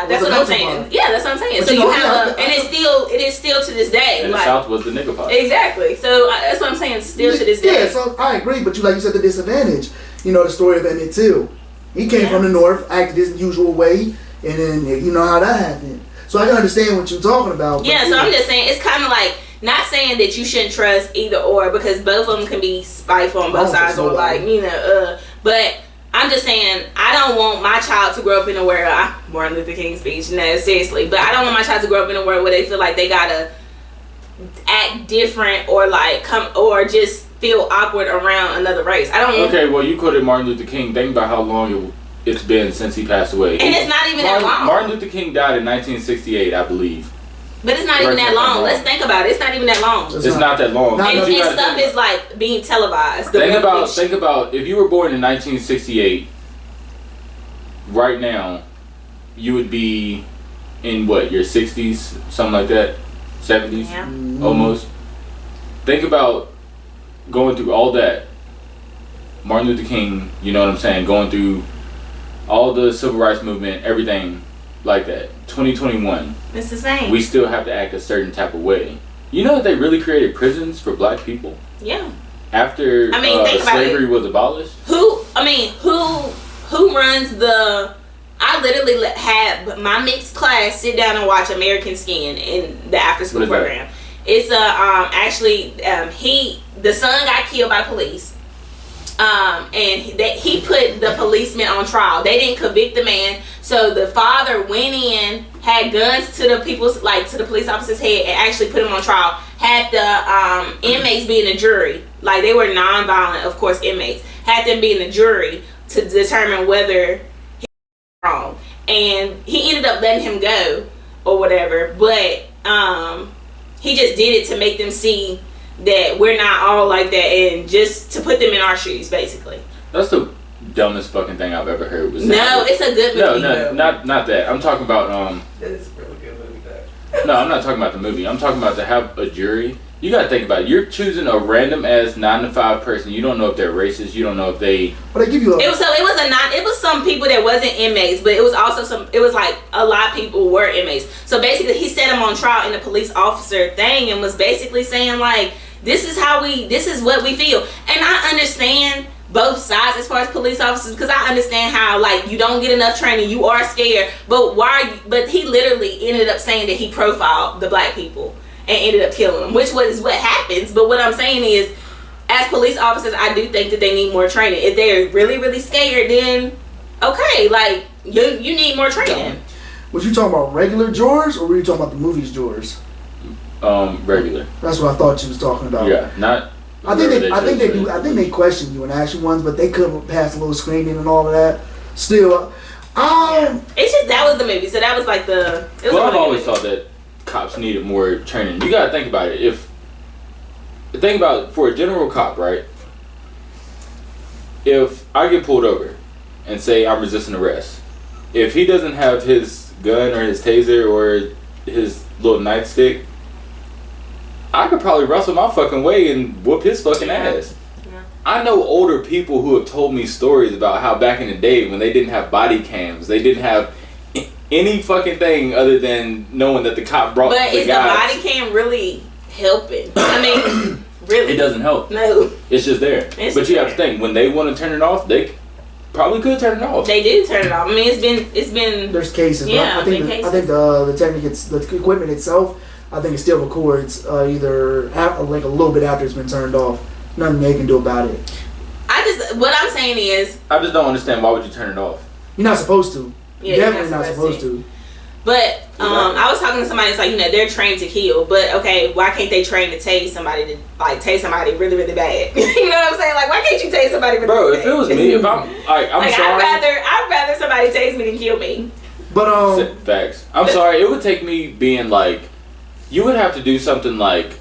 That's what I'm saying. Yeah, that's what I'm saying. But so you have and it is still to this day. And the South was the nigga pot. Exactly. So that's what I'm saying. Still to this day. Yeah, so I agree. But like you said, the disadvantage. You know the story of Emmett Till. He came from the North, acted his usual way, and then you know how that happened. So I can understand what you're talking about. Yeah. So I'm just saying it's kind of like. Not saying that you shouldn't trust either or because both of them can be spiteful on both sides or like, but I'm just saying I don't want my child to grow up in a world, Martin Luther King speech, no, seriously, but I don't want my child to grow up in a world where they feel like they gotta act different or like or just feel awkward around another race. I don't want. Okay, well you quoted Martin Luther King. Think about how long it's been since he passed away. And it's not even that long. Martin Luther King died in 1968, I believe. But it's not even that long. Let's think about it. It's not even that long. It's not that long. And stuff is like being televised. Think about if you were born in 1968. Right now, you would be in what, your 60s, something like that, 70s, almost. Think about going through all that. Martin Luther King, you know what I'm saying, going through all the civil rights movement, everything like that. 2021. It's the same. We still have to act a certain type of way. You know that they really created prisons for black people? Yeah. After slavery was abolished? Who runs the... I literally had my mixed class sit down and watch American Skin in the after school program. That? It's the son got killed by police. And he put the policeman on trial. They didn't convict the man, so the father went in, had guns to the police officer's head, and actually put him on trial. Had the inmates be in the jury, like they were non-violent, of course, inmates. Had them be in the jury to determine whether he was wrong, and he ended up letting him go or whatever. But he just did it to make them see that we're not all like that, and just to put them in our shoes, basically. That's the dumbest fucking thing I've ever heard. It's a good movie. No, not that. I'm talking about That is a really good movie. No, I'm not talking about the movie. I'm talking about to have a jury. You gotta think about it. You're choosing a random ass 9 to 5 person. You don't know if they're racist. You don't know if they. But they give you a. It was some people that wasn't inmates, but it was also some. It was like a lot of people were inmates. So basically, he set him on trial in the police officer thing and was basically saying like, this is what we feel, and I understand both sides as far as police officers, because I understand how like you don't get enough training, you are scared, but he literally ended up saying that he profiled the black people and ended up killing them, which was what happens. But what I'm saying is, as police officers, I do think that they need more training. If they're really, really scared, then okay, like you need more training. Was you talking about regular jurors, or were you talking about the movies jurors? Regular. That's what I thought you was talking about. Yeah, not. I think they do. I think they question you in action ones, but they couldn't pass a little screening and all of that. Still, it's just that was the movie, so that was like the. Well, I've always thought that cops needed more training. You gotta think about it. Think about for a general cop, right? If I get pulled over and say I'm resisting arrest, if he doesn't have his gun or his taser or his little nightstick, I could probably wrestle my fucking way and whoop his fucking ass. Yeah. I know older people who have told me stories about how back in the day when they didn't have body cams, they didn't have any fucking thing other than knowing that the cop brought the guy. But is the body cam really helping? I mean, really? It doesn't help. No. It's just there. But you have to think, when they want to turn it off, they probably could turn it off. They do turn it off. I mean, it's been. There's cases. Yeah, I think the technique, the equipment itself, I think it still records either like a little bit after it's been turned off. Nothing they can do about it. What I'm saying is, I just don't understand, why would you turn it off? You're not supposed to. Yeah, you're definitely not supposed to. But I was talking to somebody that's like, they're trained to kill, but okay, why can't they train to tase somebody to like tase somebody really, really bad? You know what I'm saying? Like, why can't you tase somebody really, really bad? Bro, if it was me, if I'm like sorry. I'd rather somebody tase me than kill me. But facts. I'm sorry, it would take me being like, you would have to do something like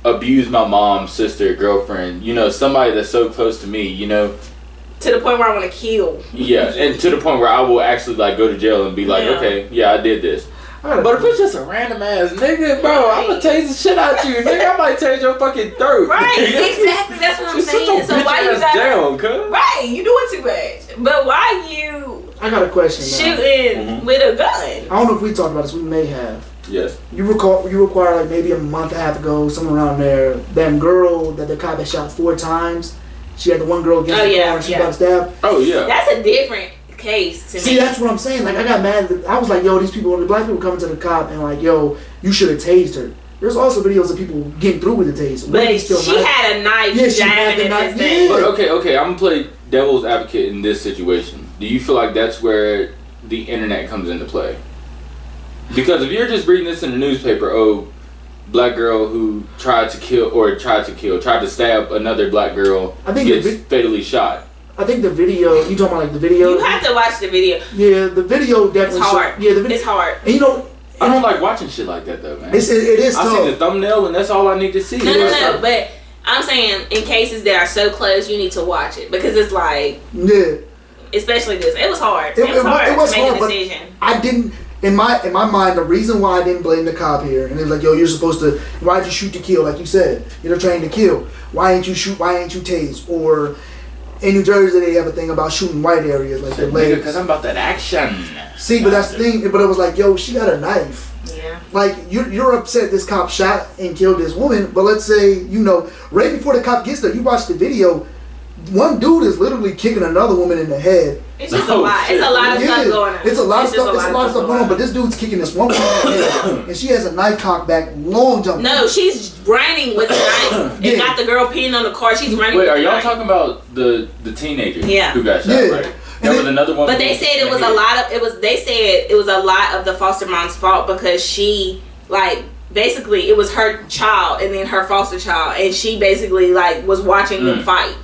abuse my mom, sister, girlfriend, somebody that's so close to me, to the point where I want to kill. Yeah, and to the point where I will actually like go to jail and be like, okay, yeah, I did this. But if it's just a random ass nigga, bro, I'm gonna tase the shit out you, nigga. I might tase your fucking throat. Right, exactly. That's what I'm saying. So why you down, right, you doing too much. But why you? I got a question. Shooting with a gun. I don't know if we talked about this. We may have. Yes. You require like maybe a month and a half ago, somewhere around there. That girl that the cop had shot 4 times. She had the one girl against the car and she got stabbed. Oh yeah. That's a different case to me. See, that's what I'm saying. Like, I got mad. I was like, yo, these people, the black people coming to the cop and like, yo, you should have tased her. There's also videos of people getting through with the taser. But she had a knife. Yeah, she had the knife. Yeah. But okay, I'm gonna play devil's advocate in this situation. Do you feel like that's where the internet comes into play? Because if you're just reading this in the newspaper, black girl who tried to stab another black girl gets fatally shot. I think the video, you talking about like the video? You have to watch the video. Yeah, the video definitely. It's hard. Yeah, the video. It's hard. And I don't like watching shit like that though, man. It is tough. I see the thumbnail and that's all I need to see. No, but I'm saying in cases that are so close, you need to watch it because it's like, especially this. It was hard. It was hard to make a decision. I didn't. In my mind, the reason why I didn't blame the cop here, and it was like, yo, you're supposed to. Why'd you shoot to kill? Like you said, you're trained to kill. Why ain't you shoot? Why ain't you tase? Or in New Jersey, they have a thing about shooting white areas, like their legs. Because I'm about that action. See, but that's the thing. But it was like, yo, she got a knife. Yeah. Like you're upset this cop shot and killed this woman, but let's say right before the cop gets there, you watch the video. One dude is literally kicking another woman in the head. It's just a lot. It's a lot of stuff going on. It's a lot of stuff going on. But this dude's kicking this one woman in the head, and she has a knife cocked back, long jump. No, she's running with the knife. It got the girl peeing on the car. She's running. Wait, are y'all talking about the teenager who got shot? Right. There was another one. But they said it was a lot of. They said it was a lot of the foster mom's fault because she basically it was her child and then her foster child, and she basically was watching them fight.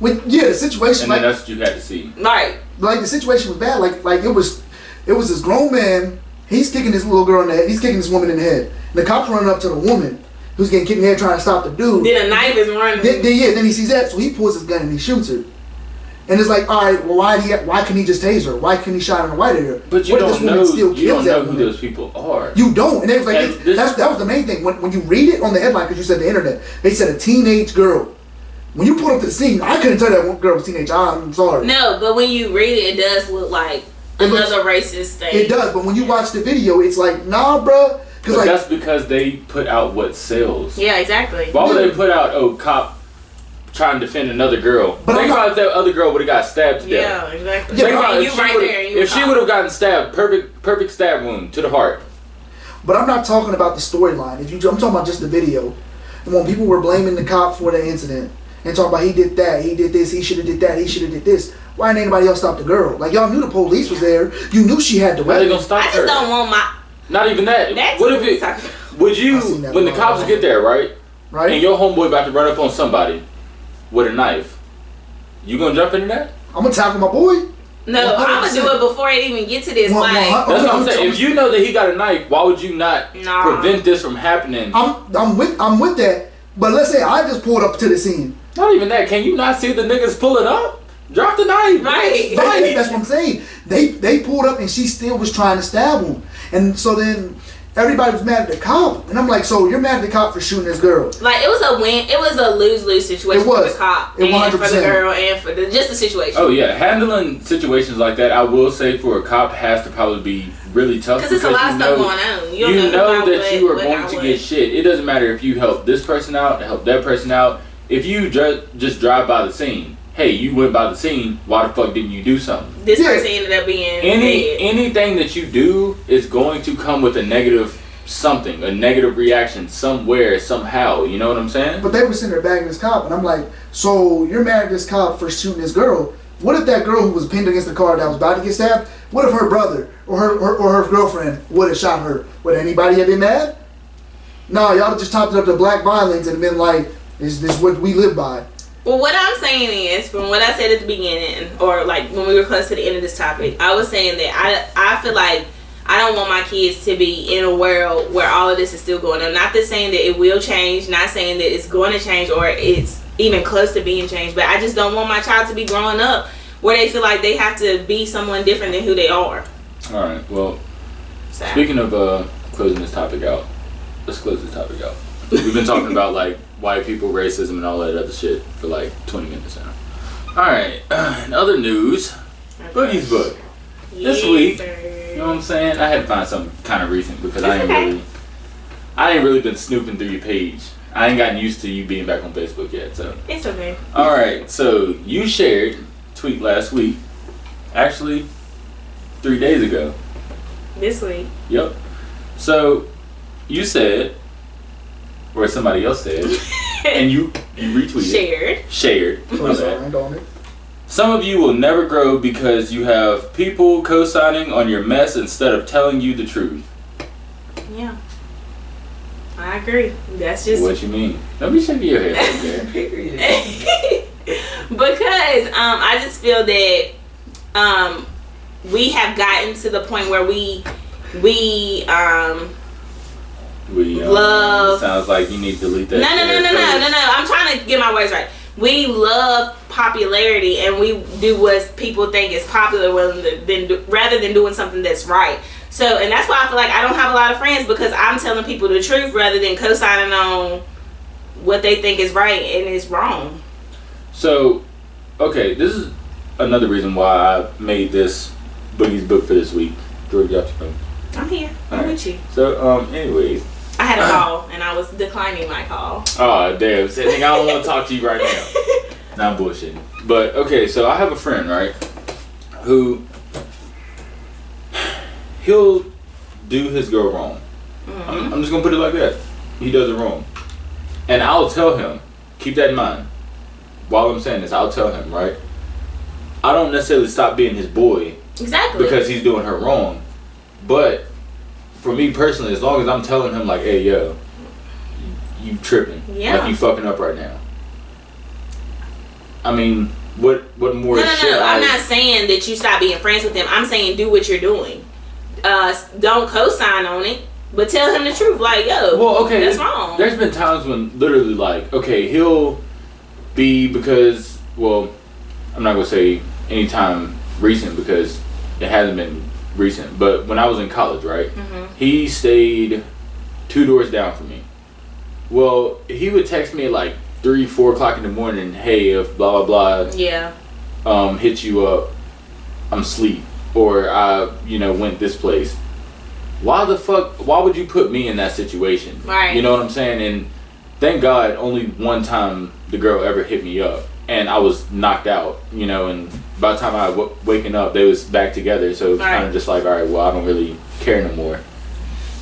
The situation. And then that's what you had to see. Right. Like the situation was bad. Like it was this grown man. He's kicking this little girl in the head. He's kicking this woman in the head. And the cop's running up to the woman who's getting kicked in the head trying to stop the dude. Then a knife is running. Then he sees that, so he pulls his gun and he shoots her. And it's like, all right, well, why can he just tase her? Why can he shot her in the white area? But you what if don't this woman know. still You don't kills know that who woman? those people are. You don't. And it was like, And this- that was the main thing. When you read it on the headline, because you said the internet, they said a teenage girl. When you pulled up to the scene, I couldn't tell that one girl was teenage. I'm sorry. No, but when you read it, it does look like another racist thing. It does, but when you watch the video, it's like, nah, bruh. But like, that's because they put out what sells. Yeah, exactly. Why would they put out, cop trying to defend another girl? But think about if that other girl would have got stabbed to death. Yeah, exactly. Think about you right there. if she would have gotten stabbed, perfect stab wound to the heart. But I'm not talking about the storyline. I'm talking about just the video. And when people were blaming the cop for the incident and talking about he did that, he did this, he should have did that, he should have did this. Why didn't anybody else stop the girl? Like, y'all knew the police was there. You knew she had the Why they weapon. gonna stop I her? just don't want my. Not even that. That's What if what it? I'm talking Would you, I seen that when the before. cops get there, right? Right? And your homeboy about to run up on somebody with a knife, you gonna jump into that? I'm gonna tackle my boy. No, I'm gonna do it before it even get to this. Well, Like, well, That's what I'm saying. If you know that he got a knife, why would you not Nah. prevent this from happening? I'm with that. But let's say I just pulled up to the scene. Not even that. Can you not see the niggas pulling up? Drop the knife. Right. That's what I'm saying. They pulled up and she still was trying to stab him. And so then everybody was mad at the cop. And I'm like, so you're mad at the cop for shooting this girl? Like it was a win. It was a lose-lose situation It was. for the cop It and for the 100%. girl and for just the situation. Oh yeah, handling situations like that, I will say for a cop has to probably be really tough Because there's a lot of stuff going on. You don't know who that got you are what going got to what. get shit. It doesn't matter if you help this person out, help that person out. If you just drive by the scene, hey, you went by the scene. Why the fuck didn't you do something? This Yeah. person ended up being dead. Anything that you do is going to come with a negative something, a negative reaction somewhere, somehow. You know what I'm saying? But they were sitting there bagging this cop. And I'm like, so you're mad at this cop for shooting this girl. What if that girl who was pinned against the car that was about to get stabbed, what if her brother or her girlfriend would have shot her? Would anybody have been mad? No, y'all just topped it up to black violence and been like, is this what we live by? Well, what I'm saying is, from what I said at the beginning, or like when we were close to the end of this topic, I was saying that I feel like I don't want my kids to be in a world where all of this is still going on. Not that saying that it will change, not saying that it's going to change or it's even close to being changed, but I just don't want my child to be growing up where they feel like they have to be someone different than who they are. All right. Well, So. speaking of closing this topic out, let's close this topic out. We've been talking about like white people, racism, and all that other shit for like 20 minutes now. All right. In other news, Boogie's book. This week, you know what I'm saying? I had to find something kind of recent because I ain't really been snooping through your page. I ain't gotten used to you being back on Facebook yet, so. It's okay. All right. So you shared a tweet last week, actually 3 days ago. This week. Yep. So you said, or somebody else said, and you retweeted. Shared. Oh, My sorry, bad. I ain't on it. Some of you will never grow because you have people co-signing on your mess instead of telling you the truth. Yeah. I agree. That's just What you mean? Don't be shaking your head right there. because I just feel that we have gotten to the point where we love. Sounds like you need to delete that. No. I'm trying to get my words right. We love popularity and we do what people think is popular rather than doing something that's right. So, and that's why I feel like I don't have a lot of friends because I'm telling people the truth rather than co-signing on what they think is right and is wrong. So, okay, this is another reason why I made this Boogie's book for this week. George, you have to come. I'm here. I'm with you. So, anyways. I had a call and I was declining my call. Oh, damn. So, I don't want to talk to you right now. Nah, I'm bullshitting. But, okay, so I have a friend, right, who he'll do his girl wrong. Mm-hmm. I'm just going to put it like that. He does it wrong. And I'll tell him, keep that in mind. While I'm saying this, I'll tell him, right? I don't necessarily stop being his boy. Exactly. Because he's doing her wrong. But for me personally, as long as I'm telling him like, hey, yo, you tripping. Yeah. Like you fucking up right now. I mean, what more shit? No. I'm not saying that you stop being friends with him. I'm saying do what you're doing. Don't co-sign on it, but tell him the truth. Like, yo, well, okay, that's wrong. There's been times when literally like, okay, he'll be because, well, I'm not gonna say anytime recent because it hasn't been recent, but when I was in college, right, he stayed 2 doors down from me. Well, he would text me at like 3, 4 o'clock in the morning, hey, if blah blah blah, hit you up, I'm asleep, or I, went this place. Why would you put me in that situation? Right. You know what I'm saying? And thank God only one time the girl ever hit me up, and I was knocked out, and by the time I waking up, they was back together, so it's kind of just like, all right, well, I don't really care no more.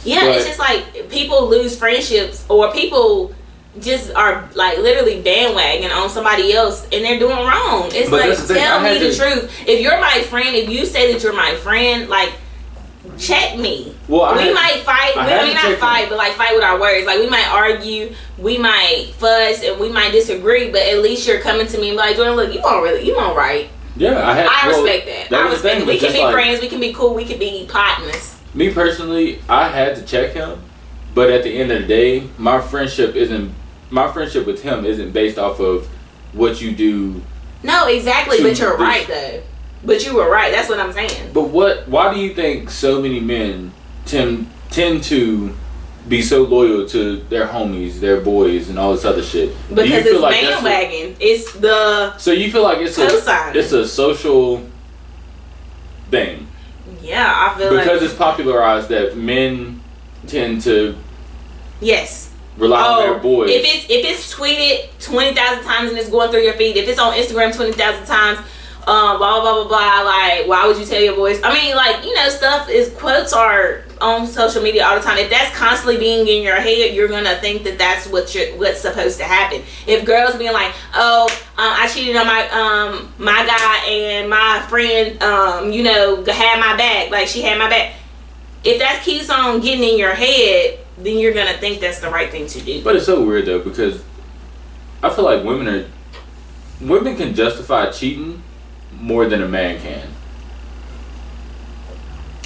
Yeah, but it's just like people lose friendships, or people just are like literally bandwagon on somebody else, and they're doing wrong. It's but like, tell me the truth. If you're my friend, if you say that you're my friend, like, check me. Well, we might fight. Not fight, but like fight with our words. Like, we might argue, we might fuss, and we might disagree. But at least you're coming to me and be like, Jordan, look, you won't right. Yeah, I respect that. I respect it. We can be friends. We can be cool. We can be partners. Me personally, I had to check him, but at the end of the day, my friendship with him isn't based off of what you do. No, exactly. But you're right though. But you were right. That's what I'm saying. But why do you think so many men tend to be so loyal to their homies, their boys, and all this other shit? Because it's like bandwagon. It's the so you feel like it's a social thing. Yeah, I feel like because it's popularized that men tend to rely on their boys. If it's tweeted 20,000 times and it's going through your feed, if it's on Instagram 20,000 times. Blah blah blah blah. Like, why would you tell your boys? I mean, like, stuff is quotes are on social media all the time. If that's constantly being in your head, you're gonna think that that's what's supposed to happen. If girls being like, I cheated on my guy and my friend, had my back, like she had my back. If that keeps on getting in your head, then you're gonna think that's the right thing to do. But it's so weird though, because I feel like women can justify cheating more than a man can.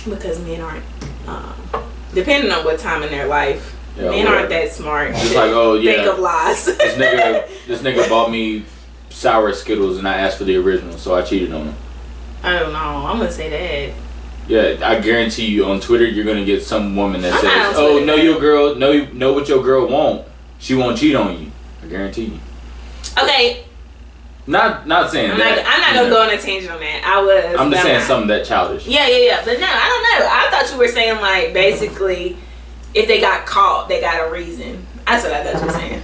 Because men aren't, depending on what time in their life, men aren't that smart. It's like, oh yeah, think of lies. this nigga bought me sour Skittles and I asked for the original, so I cheated on him. I don't know. I'm gonna say that. Yeah, I guarantee you on Twitter you're gonna get some woman that says, "Oh, know your girl, know what your girl won't. She won't cheat on you." I guarantee you. Okay. Not saying I'm that. I'm not gonna go on a tangent on that. I'm just saying something that childish. Yeah. But no, I don't know. I thought you were saying like basically, if they got caught, they got a reason. That's what I thought you were saying.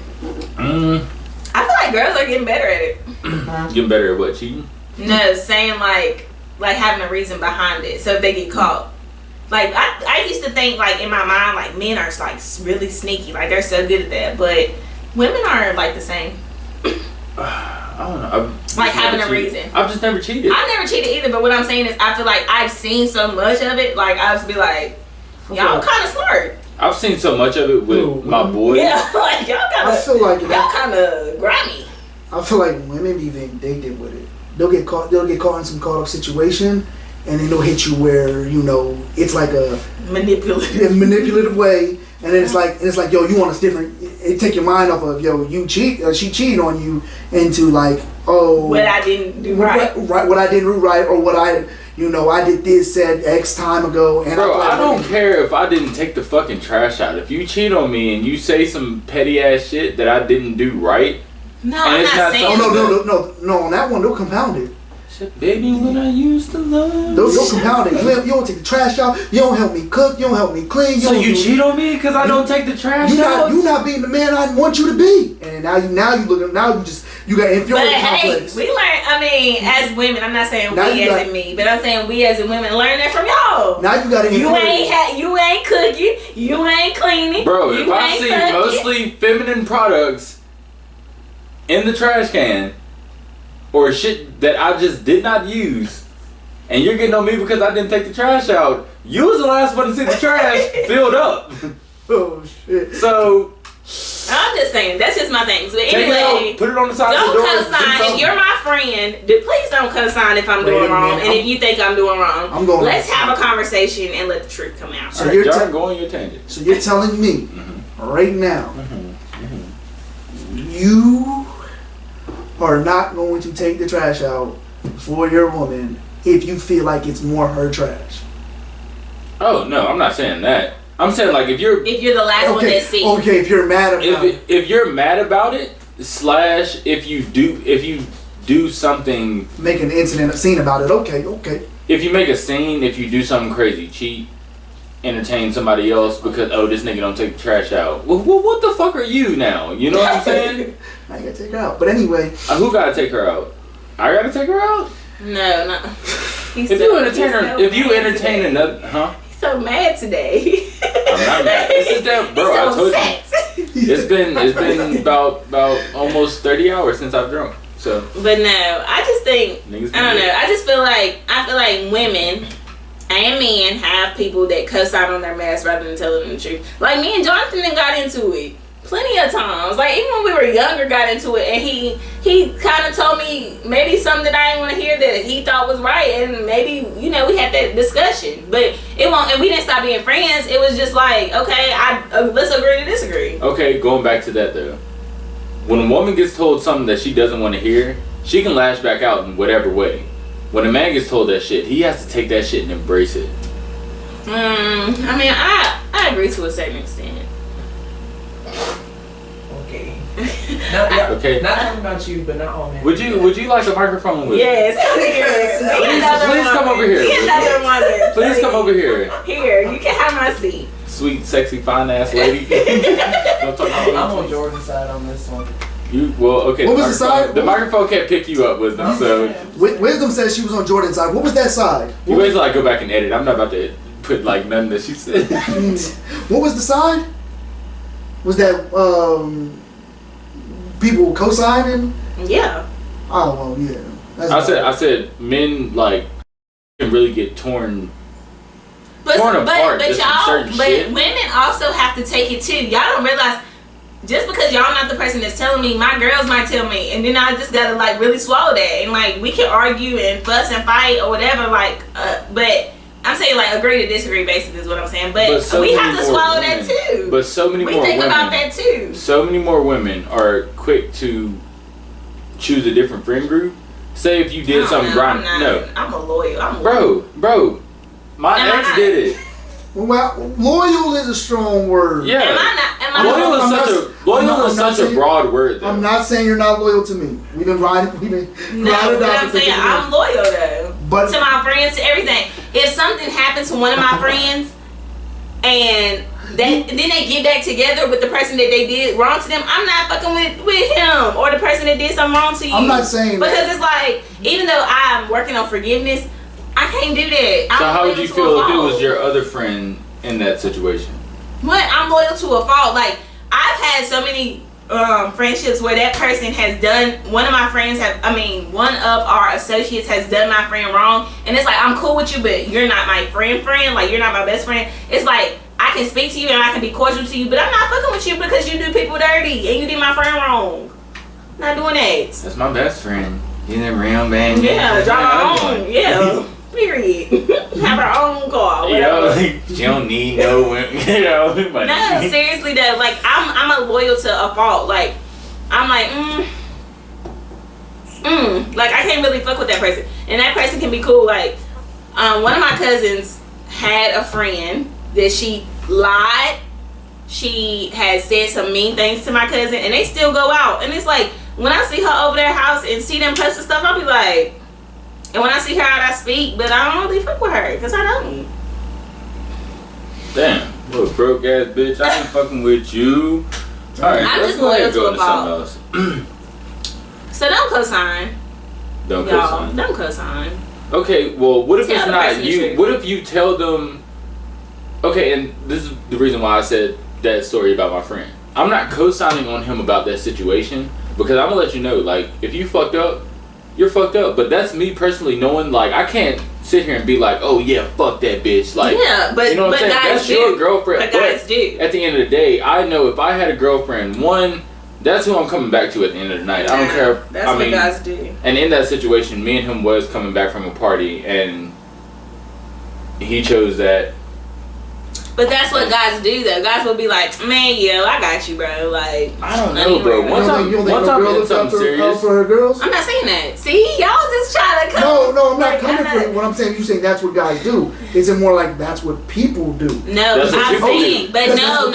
I feel like girls are getting better at it. Getting better at what, cheating? No, saying like having a reason behind it. So if they get caught. Like, I used to think, like, in my mind, like, men are, like, really sneaky. Like, they're so good at that. But women are, like, the same. I don't know. Like, having a reason. I've just never cheated. I've never cheated either. But what I'm saying is, I feel like I've seen so much of it. Like, I just be like, y'all kind of smart. I've seen so much of it with my boys. Yeah, like, y'all kind of grimy. I feel like women be vindictive with it. They'll get caught in some caught up situation, and then they'll hit you where it's like a manipulative way, and then it's like yo, you want us different. It take your mind off of yo, she cheated on you, into like, oh, what I didn't do right, what I didn't do right, or what I did this said X time ago. And bro, I don't care if I didn't take the fucking trash out. If you cheat on me and you say some petty ass shit that I didn't do right. No, I'm not saying. No. On that one, they'll compound it. Said, baby, when I used to love. They'll compound it. You don't take the trash out. You don't help me cook. You don't help me clean. So you cheat on me because I don't take the trash out? You not being the man I want you to be. And now you got inferiority complex. Hey, we learn. I mean, as women, I'm not saying we as in me, but I'm saying we as in women learn that from y'all. Now you got to. You ain't cooking. You ain't cleaning. Bro, if I see mostly feminine products in the trash can, or shit that I just did not use, and you're getting on me because I didn't take the trash out, you was the last one to see the trash filled up. Oh shit. So I'm just saying, that's just my thing. So anyway, put it on the side of the door. Don't co-sign. If you're my friend, please don't co-sign if I'm doing wrong. And if you think I'm doing wrong, let's have a conversation and let the truth come out. So you're go on your tangent. So you're telling me right now, you are not going to take the trash out for your woman if you feel like it's more her trash. Oh no, I'm not saying that. I'm saying like if you're the last one that sees. Okay, if you're mad about it. If you're mad about it, / if you do something, make an incident, a scene about it. Okay. If you make a scene, if you do something crazy, cheat, entertain somebody else because this nigga don't take the trash out. Well, what the fuck are you now? You know what I'm saying? I ain't gotta take her out. But anyway, who gotta take her out? I gotta take her out. No. If you entertain another, huh? He's so mad today. I'm not mad. This is that, bro. I told you. It's been about almost 30 hours since I've drunk. So. But no, I just think I don't know. I feel like women and men have people that cuss out on their mess rather than telling them the truth. Like me and Jonathan got into it plenty of times. Like even when we were younger, got into it, and he kind of told me maybe something that I didn't want to hear that he thought was right, and maybe we had that discussion. But it won't, and we didn't stop being friends. It was just like, okay, let's agree to disagree. Okay, going back to that though. When a woman gets told something that she doesn't want to hear, she can lash back out in whatever way. When a man gets told that shit, he has to take that shit and embrace it. I mean, I agree to a certain extent. Okay. Okay. Not talking about you, but not all men. Would you like a microphone with? Yes. Please come over here. Please come over here. Here, you can have my seat. Sweet, sexy, fine ass lady. Don't talk about I'm on Jordan's side on this one. Okay. What was the side? The microphone can't pick you up, Wisdom. So Wisdom says she was on Jordan's side. What was that side? You wait till I go back and edit. I'm not about to put like nothing that she said. What was the side? Was that people co-signing? Yeah. Oh well, yeah. I said men like can really get torn apart. But women also have to take it too. Y'all don't realize just because y'all not the person that's telling me, my girls might tell me, and then I just gotta like really swallow that, and like we can argue and fuss and fight or whatever, like but I'm saying like agree to disagree basically is what I'm saying, but we have to swallow that too. But so many more women. We think about that too. So many more women are quick to choose a different friend group. Say if you did something grind. No, I'm a loyal. Bro. My ex did it. Well, loyal is a strong word. Yeah. Loyal is such a broad word. Though. I'm not saying you're not loyal to me. We've been riding. No, but I'm saying I'm loyal though. But to my friends, to everything. If something happens to one of my friends, and then they get back together with the person that they did wrong to them, I'm not fucking with him or the person that did something wrong to you. I'm not saying because it's like even though I'm working on forgiveness, I can't do that. So how would you feel if it was your other friend in that situation? What? I'm loyal to a fault. Like I've had so many friendships where that person has done, one of our associates has done my friend wrong, and it's like I'm cool with you, but you're not my friend, like you're not my best friend. It's like I can speak to you and I can be cordial to you, but I'm not fucking with you because you do people dirty and you did my friend wrong. I'm not doing that. That's my best friend. He's a real man. Yeah, drive our own. Yeah. Period. Have her own car. She don't need no women. No, seriously though. Like I'm a loyal to a fault. Like I'm like like I can't really fuck with that person, and that person can be cool. Like one of my cousins had a friend that she lied. She had said some mean things to my cousin, and they still go out. And it's like when I see her over their house and see them posting stuff, I'll be like. And when I see her out, I speak, but I don't really fuck with her, because I don't. Damn, what a broke ass bitch. I ain't fucking with you. Alright, I'm just loyal to a fault. So don't co-sign. Don't co-sign. Don't co-sign. Okay, well, what if it's not you? What if you tell them... Okay, and this is the reason why I said that story about my friend. I'm not co-signing on him about that situation, because I'm going to let you know, like, if you fucked up, you're fucked up. But that's me personally knowing, like, I can't sit here and be like, oh yeah, fuck that bitch. Like, yeah, but you know what I'm saying? That's your girlfriend. But guys do. At the end of the day, I know if I had a girlfriend, one, that's who I'm coming back to at the end of the night. I don't care. That's what guys do. And in that situation, me and him was coming back from a party, and he chose that. But that's what guys do though. Guys will be like, man, yo, I got you, bro. Like, I don't know, bro. One time you don't think no girl looks out for her girls? I'm not saying that. See, y'all just trying to come. No, I'm not coming for you. What I'm saying, you saying that's what guys do. Is it more like that's what people do? No, I'm saying, but no.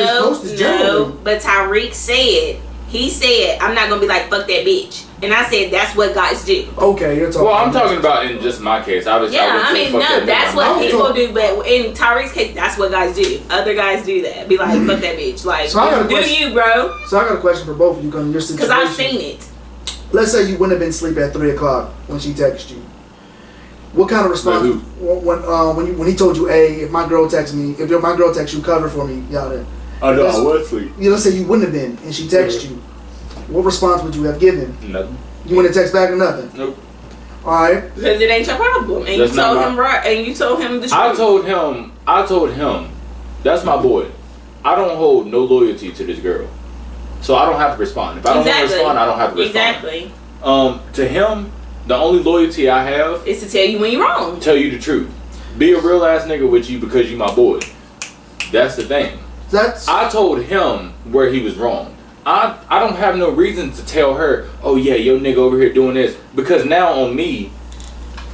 But Tyreek said, he said, I'm not gonna be like, fuck that bitch. And I said, that's what guys do. Okay, you're talking. Well, I'm talking about in just my case. Obviously, that's what people do. But in Tyreek's case, that's what guys do. Other guys do that. Be like, fuck that bitch. Like, so you, bro. So I got a question for both of you on your situation. Because I've seen it. Let's say you wouldn't have been asleep at 3 o'clock when she texted you. What kind of response when he told you, hey, if my girl texts me, if my girl texts you, cover for me, y'all there. I know, I was asleep. Let's say you wouldn't have been, and she texted you. What response would you have given? Nothing. You wouldn't text back or nothing? Nope. Alright. Because it ain't your problem. And you told him right, and you told him the truth. I told him, that's my boy. I don't hold no loyalty to this girl. So I don't have to respond. If I don't want to respond, I don't have to respond. Exactly. To him, the only loyalty I have is to tell you when you're wrong. Tell you the truth. Be a real ass nigga with you because you my boy. That's the thing. I told him where he was wrong. I don't have no reason to tell her, oh yeah, your nigga over here doing this, because now on me,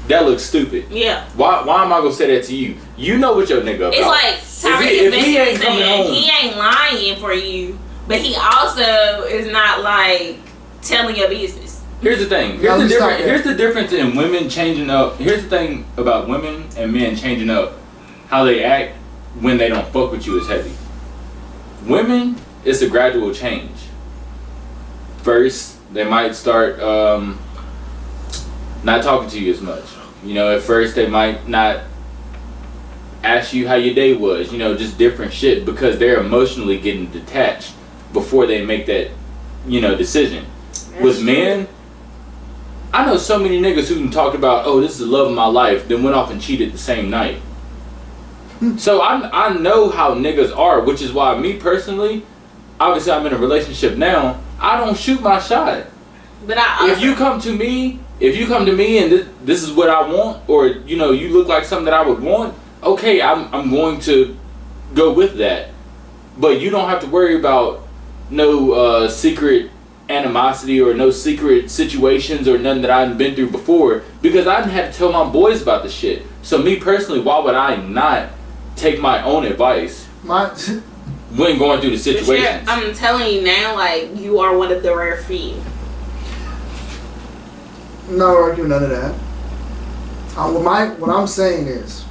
that looks stupid. Yeah. Why am I gonna say that to you? You know what your nigga about. It's like Tyreek is basically saying he ain't lying for you, but he also is not like telling your business. Here's the thing. Here's the difference in women changing up. Here's the thing about women and men changing up how they act when they don't fuck with you as heavy. Women, it's a gradual change. First, they might start not talking to you as much. At first they might not ask you how your day was. Just different shit because they're emotionally getting detached before they make that, decision. With men, I know so many niggas who talked about, oh, this is the love of my life, then went off and cheated the same night. So I know how niggas are, which is why me personally, obviously I'm in a relationship now, I don't shoot my shot. But if you come to me and this is what I want, or you look like something that I would want, okay, I'm going to go with that. But you don't have to worry about no secret animosity or no secret situations or nothing that I've been through before, because I didn't have to tell my boys about the shit. So me personally, why would I not take my own advice when going through the situations? I'm telling you now, like, you are one of the rare few. Not arguing none of that. What I'm saying is,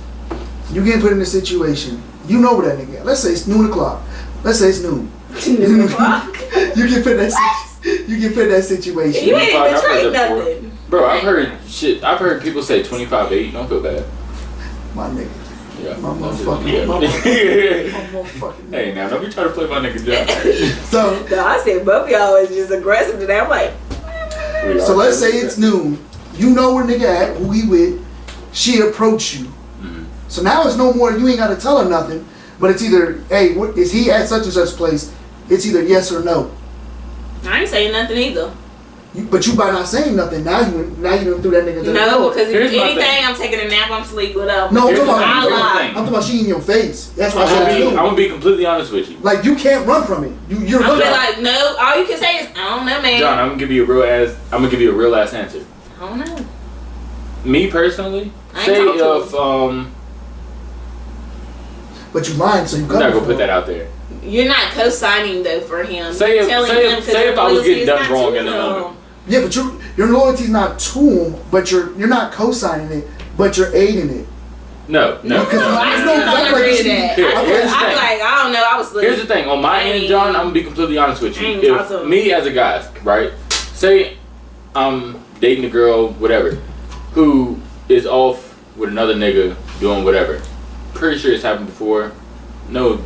you get put in a situation, you know where that nigga at. Let's say it's noon o'clock. Let's say it's noon. Noon o'clock? You get put in that situation. You ain't betrayed nothing. Bro, I've heard people say 25-8. Don't feel bad. My nigga. Yeah. My motherfucking. Hey, now don't be trying to play my nigga job. No, I said both y'all is just aggressive today. I'm like. So let's say it's noon. You know where nigga at, who he with. She approached you. Mm-hmm. So now it's no more. You ain't got to tell her nothing. But it's either, hey, is he at such and such place? It's either yes or no. I ain't saying nothing either. But you by not saying nothing, now you done threw that nigga to the door. No, because if anything, I'm taking a nap, I'm asleep, whatever. No, I'm talking about she in your face. That's what I'm gonna be completely honest with you. Like, you can't run from it. You're I'm like, no, all you can say is, I don't know, man. John, I'm gonna give you a real ass answer. I don't know. Me personally, say if but you lying, so you. I'm not gonna put that out there. You're not co-signing though for him. Say if I was getting done wrong in the moment. Yeah, but your loyalty's not to him, but you're not co-signing it, but you're aiding it. No. I don't agree to that. I'm like, I don't know. I was. Here's the thing. On my end, John, I'm gonna be completely honest with you. If me as a guy, right? Say I'm dating a girl, whatever, who is off with another nigga doing whatever. Pretty sure it's happened before. No,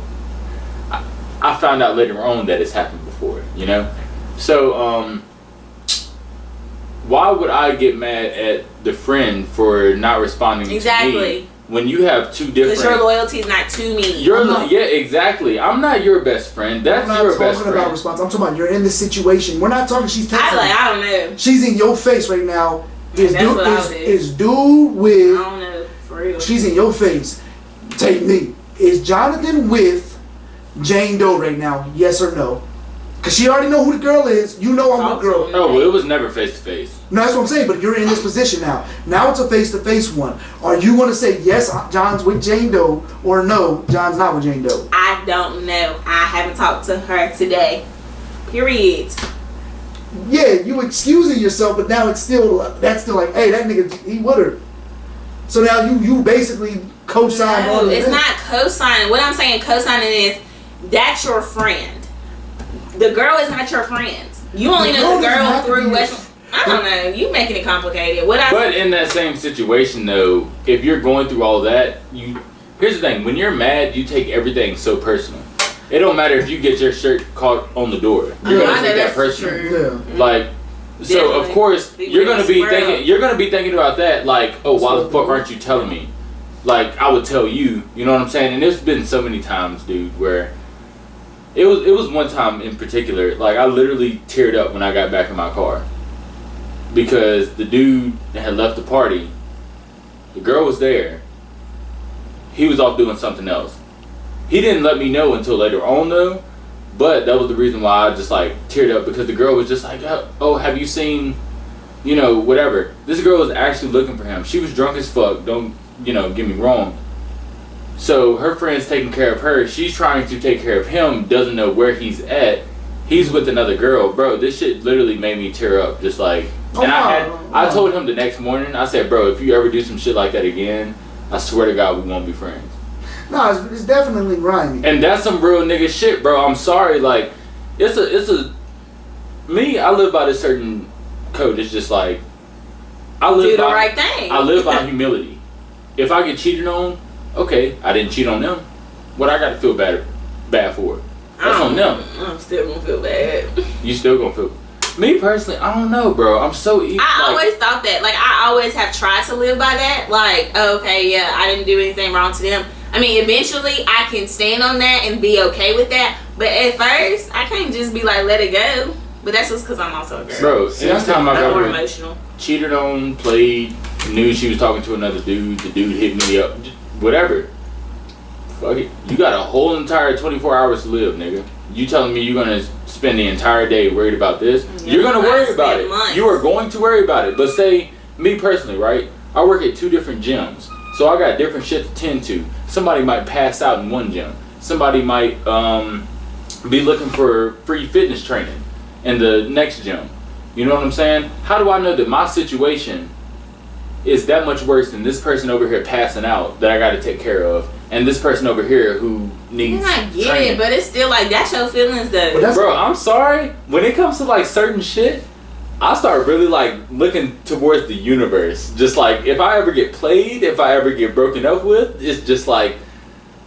I found out later on that it's happened before. So why would I get mad at the friend for not responding to me when you have two different? Because your loyalty is not to me. Yeah, exactly. I'm not your best friend. That's your best friend. I'm not talking about response. I'm talking about you're in this situation. We're not talking. She's texting. I don't know. She's in your face right now. Is dude with? I don't know for real. She's in your face. Take me. is Jonathan with Jane Doe right now? Yes or no? Because she already know who the girl is. You know I'm the girl. No, well, it was never face to face. No, that's what I'm saying, but you're in this position now. Now it's a face-to-face one. Are you going to say, yes, John's with Jane Doe, or no, John's not with Jane Doe? I don't know. I haven't talked to her today. Period. Yeah, you excusing yourself, but now that's still like, hey, that nigga, he with her. So now you basically co-sign No, on it's not co-signing. What I'm saying co-signing is that's your friend. The girl is not your friend. You only know the girl through West. I don't know. You making it complicated. But in that same situation, though, if you're going through all that, here's the thing: when you're mad, you take everything so personal. It don't matter if you get your shirt caught on the door. You're gonna take that personal. Yeah. Like, so Definitely. of course you're gonna be thinking. You're gonna be thinking about that. Like, oh, why the fuck aren't you telling me? Like, I would tell you. You know what I'm saying? And there's been so many times, dude, where. It was one time in particular, like I literally teared up when I got back in my car because the dude had left the party. The girl was there. He was off doing something else. He didn't let me know until later on though, but that was the reason why I just like teared up because the girl was just like, oh, have you seen, whatever. This girl was actually looking for him. She was drunk as fuck. Don't, get me wrong. So her friend's taking care of her. She's trying to take care of him. Doesn't know where he's at. He's with another girl, bro. This shit literally made me tear up. Just like, and I told him the next morning. I said, bro, if you ever do some shit like that again, I swear to God, we won't be friends. No, it's definitely grimy. And that's some real nigga shit, bro. I'm sorry. Like, me. I live by this certain code. It's just like, do the right thing. I live by humility. If I get cheated on. Okay, I didn't cheat on them. What I got to feel bad for? That's on them. I'm still gonna feel bad. You still gonna feel? Me personally, I don't know, bro. I'm so. I always thought that. Like I always have tried to live by that. Like okay, yeah, I didn't do anything wrong to them. I mean, eventually I can stand on that and be okay with that. But at first, I can't just be like, let it go. But that's just because I'm also a girl. Bro, anytime I've more ever emotional. Cheated on, played, knew she was talking to another dude, the dude hit me up. Whatever. Fuck it. You got a whole entire 24 hours to live, nigga. You telling me you're gonna spend the entire day worried about this? Yeah, you're gonna worry about it. Months. You are going to worry about it. Let's say, me personally, right? I work at 2 different gyms. So I got different shit to tend to. Somebody might pass out in one gym. Somebody might be looking for free fitness training in the next gym. You know what I'm saying? How do I know that my situation is that much worse than this person over here passing out that I got to take care of, and this person over here who needs I get training. it, but it's still like that's your feelings, though. Bro, I'm sorry. When it comes to like certain shit, I start really like looking towards the universe. Just like if I ever get played, if I ever get broken up with, it's just like,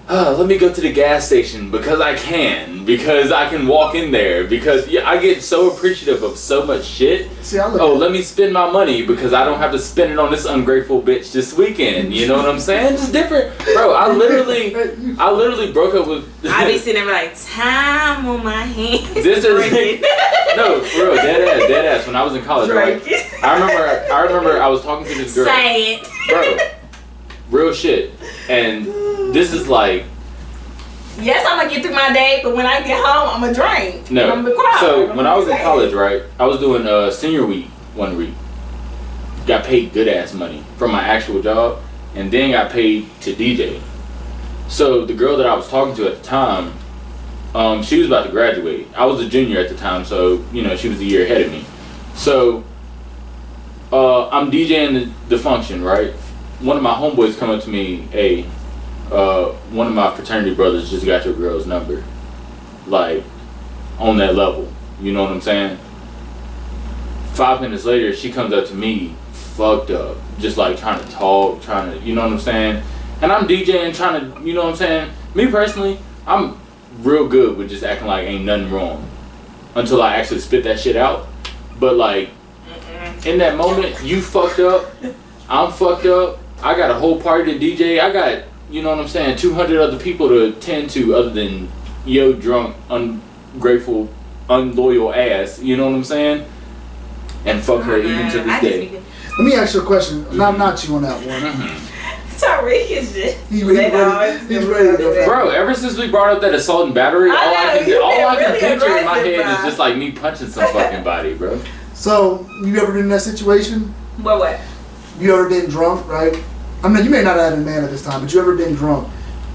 let me go to the gas station because I can walk in there because I get so appreciative of so much shit. See, let me spend my money because I don't have to spend it on this ungrateful bitch this weekend. You know what I'm saying? Just different, bro. I literally broke up with. I be sitting there like time on my hands. This is no, for real, dead ass. When I was in college, right? I remember I was talking to this girl. Say it, bro. Real shit, and this is like. Yes, I'm gonna get through my day, but when I get home, I'm gonna drink. No. I'm gonna cry. So when I was in college, right, I was doing senior week one week. Got paid good ass money from my actual job, and then got paid to DJ. So the girl that I was talking to at the time, she was about to graduate. I was a junior at the time, so she was a year ahead of me. So I'm DJing the function, right? One of my homeboys come up to me, hey. One of my fraternity brothers just got your girl's number. Like, on that level. You know what I'm saying? 5 minutes later, she comes up to me, fucked up. Just like trying to talk, you know what I'm saying? And I'm DJing, trying to, you know what I'm saying? Me personally, I'm real good with just acting like ain't nothing wrong. Until I actually spit that shit out. But like, in that moment, you fucked up, I'm fucked up, I got a whole party to DJ, I got, you know what I'm saying, 200 other people to tend to other than yo drunk, ungrateful, unloyal ass, you know what I'm saying? And fuck her even to this day. Let me ask you a question. Not you on that one. Tariq is just. He's ready to go. Bro, ever since we brought up that assault and battery, all I can picture in my head is just like me punching some fucking body, bro. So, you ever been in that situation? What? You ever been drunk, right? I mean, you may not have had a man at this time, but you ever been drunk?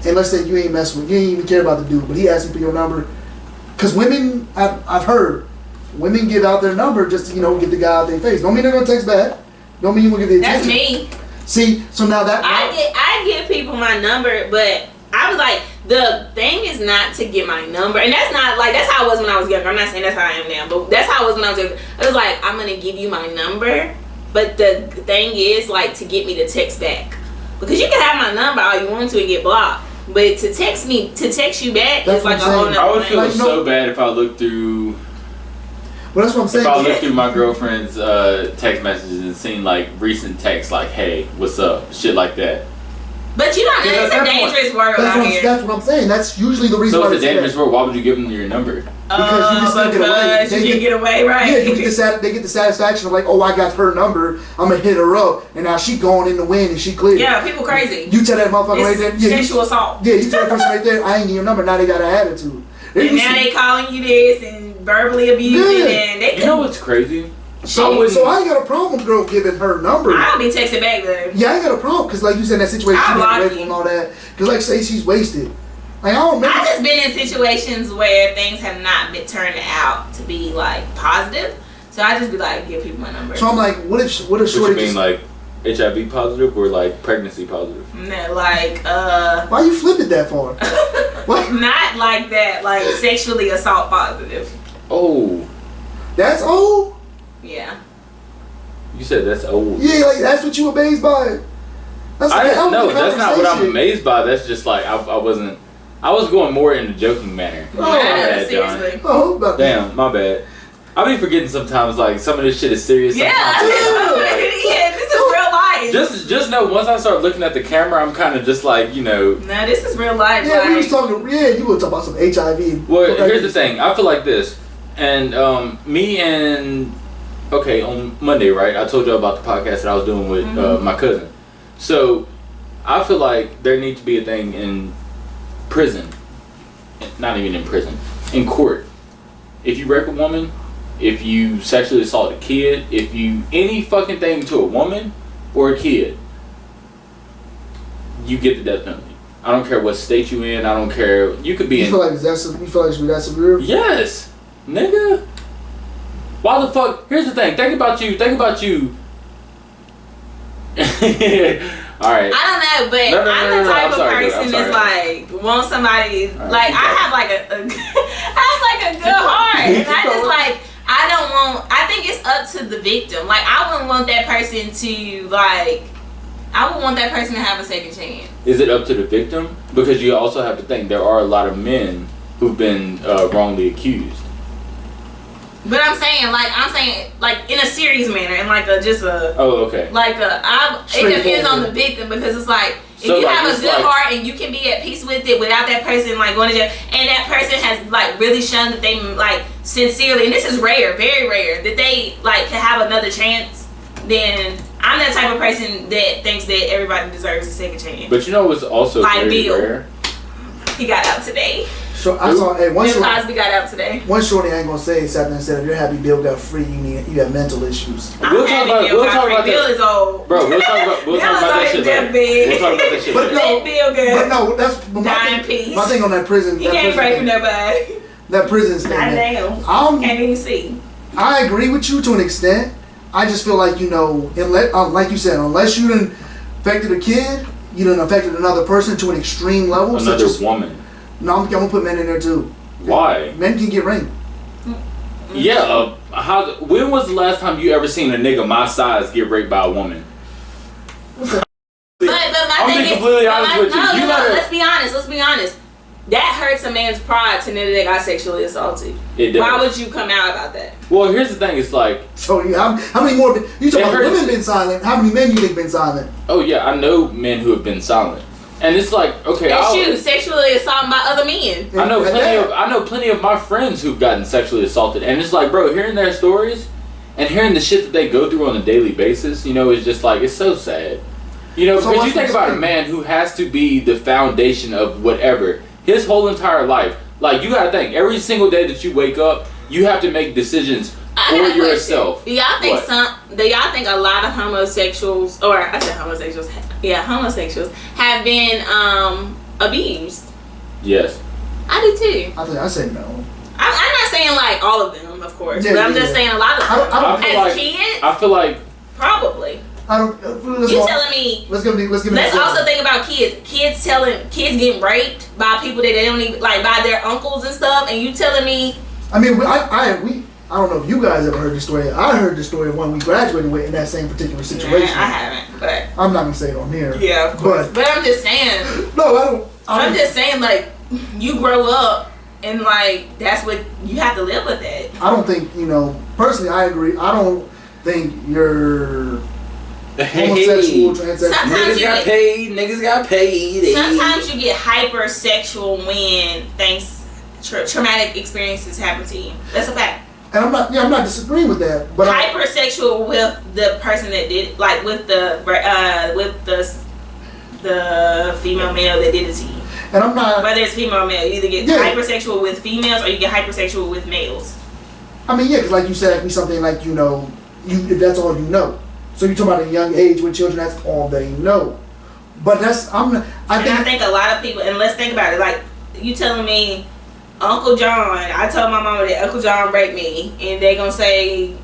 And let's say you ain't messing with, you ain't even care about the dude, but he asked you for your number. Because women, I've heard, women give out their number just to, get the guy out their face. Don't mean they're going to text back. Don't mean you will get the attention. That's me. See, so now that... I give people my number, but I was like, the thing is not to get my number. And that's not, like, that's how I was when I was younger. I'm not saying that's how I am now, but that's how I was when I was younger. I was like, I'm going to give you my number, but the thing is, like, to get me to text back. Because you can have my number all you want to and get blocked. But to text you back is like a whole nother I would feel like, so bad if I looked through. Well, that's what I'm saying. If I looked through my girlfriend's text messages and seen like recent texts like, "Hey, what's up?" shit like that. But you don't know, it's a dangerous word out here. That's what I'm saying. That's usually the reason why. So it's a dangerous word. Why would you give them your number? Because you can still get away. You can get away, right? Yeah, they get the satisfaction of like, oh, I got her number. I'm gonna hit her up, and now she going in the wind and she clear. Yeah, people crazy. You tell that motherfucker right there. Yeah, sexual assault. Yeah, you tell that person right there. I ain't get your number. Now they got an attitude. And now they calling you this and verbally abusing and they. You know what's crazy? So I ain't got a problem with girl giving her number. I'll be texting back though. Yeah, I ain't got a problem because like you said in that situation, she didn't wait and all that. Because like say she's wasted. Like I don't remember. I've just been in situations where things have not been turned out to be like positive. So I just be like, give people my number. So I'm like, what if shorty you mean like HIV positive or like pregnancy positive? No, like why you flip it that far? What? Not like that, like sexually assault positive. Oh. That's old? Yeah. You said that's old. Yeah, like that's what you amazed by. No, that's not what I'm amazed by. That's just like I was going more in a joking manner. Oh, my bad, seriously. Oh, damn, my bad. I be forgetting sometimes like some of this shit is serious. Yeah, yeah, this is real life. Just know once I start looking at the camera, I'm kind of just like No, this is real life. Yeah, like, we was talking. Yeah, you were talking about some HIV. Well, here's the thing. I feel like this, and me and on Monday, right? I told you about the podcast that I was doing with my cousin. So I feel like there needs to be a thing in prison, not even in prison, in court. If you rape a woman, if you sexually assault a kid, if you any fucking thing to a woman or a kid, you get the death penalty. I don't care what state you in. I don't care. You could be. You feel like it should be that severe? Yes, nigga. Why the fuck? Here's the thing. Think about you. All right. I don't know, but I'm the type of person that's like want somebody like I have like I have like a good heart, and I just like I don't want. I think it's up to the victim. Like I wouldn't want that person to like. I would want that person to have a second chance. Is it up to the victim? Because you also have to think there are a lot of men who've been wrongly accused. But I'm saying like in a serious manner and like oh, okay. It depends on the victim because it's like if you have a good heart and you can be at peace with it without that person like going to jail and that person has like really shown that they like sincerely, and this is rare, very rare, that they like can have another chance, then I'm that type of person that thinks that everybody deserves a second chance. But you know what's also like very Bill. rare? He got out today. So I saw Bill Cosby got out today. One shorty I ain't gonna say sat there and said if you're happy Bill got free, you have mental issues. We'll talk about Bill is old. Bro, we'll talk about that shit later. We'll talk about that shit later. But no, that's my thing on that prison. He can't break nobody. That prison thing. Can't even see. I agree with you to an extent. I just feel like like you said, unless you done affected a kid, you done affected another person to an extreme level. Another woman. No, I'm gonna put men in there too. Why? Men can get raped. Yeah. When was the last time you ever seen a nigga my size get raped by a woman? But my thing is, completely honest with you. Let's be honest. That hurts a man's pride to know that they got sexually assaulted. It does. Why would you come out about that? Well, here's the thing. It's like... So, how many more... You talking about women been silent. How many men you think been silent? Oh, yeah. I know men who have been silent. And it's like, okay... That's you. Sexually assaulted by other men. I know plenty of my friends who've gotten sexually assaulted. And it's like, bro, hearing their stories and hearing the shit that they go through on a daily basis, it's just like, it's so sad. You know, So because what's you think the about a thing? man who has to be the foundation of whatever his whole entire life. Like, you gotta think, every single day that you wake up, you have to make decisions I for got a question. yourself. Do y'all think What? do y'all think a lot of homosexuals, or I said homosexuals, yeah, homosexuals have been abused? Yes. I do too. I say no. I'm not saying like all of them, of course, Yeah, but I'm yeah, just yeah. saying a lot of I them. don't- I feel As like kids, I feel like probably. I don't. Let's You go- telling me? Let's give me. Let's Also think about kids. Kids getting raped by people that they don't even like, by their uncles and stuff. And you telling me? I mean, I don't know if you guys ever heard the story. I heard the story when we graduated with in that same particular situation. Nah, I haven't, but I'm not gonna say it on here. yeah, of course. But I'm just saying. No, I don't. I'm just saying, like, you grow up and like that's what you have to live with it. I don't think, personally, I agree. I don't think you're homosexual, transsexual. Sometimes you get- Niggas got paid. Sometimes you get hypersexual when traumatic experiences happen to you. That's a fact. And I'm not disagreeing with that, but Hypersexual with the person that did, like with the female male that did it to you. and I'm not. Whether it's female or male, you either get Yeah. hypersexual with females or you get hypersexual with males. I mean, yeah, because like you said, it can be something like if that's all you know. So you're talking about a young age with children, that's all they know. But I think a lot of people, and let's think about it, like you telling me Uncle John, I told my mama that Uncle John raped me, and they gonna say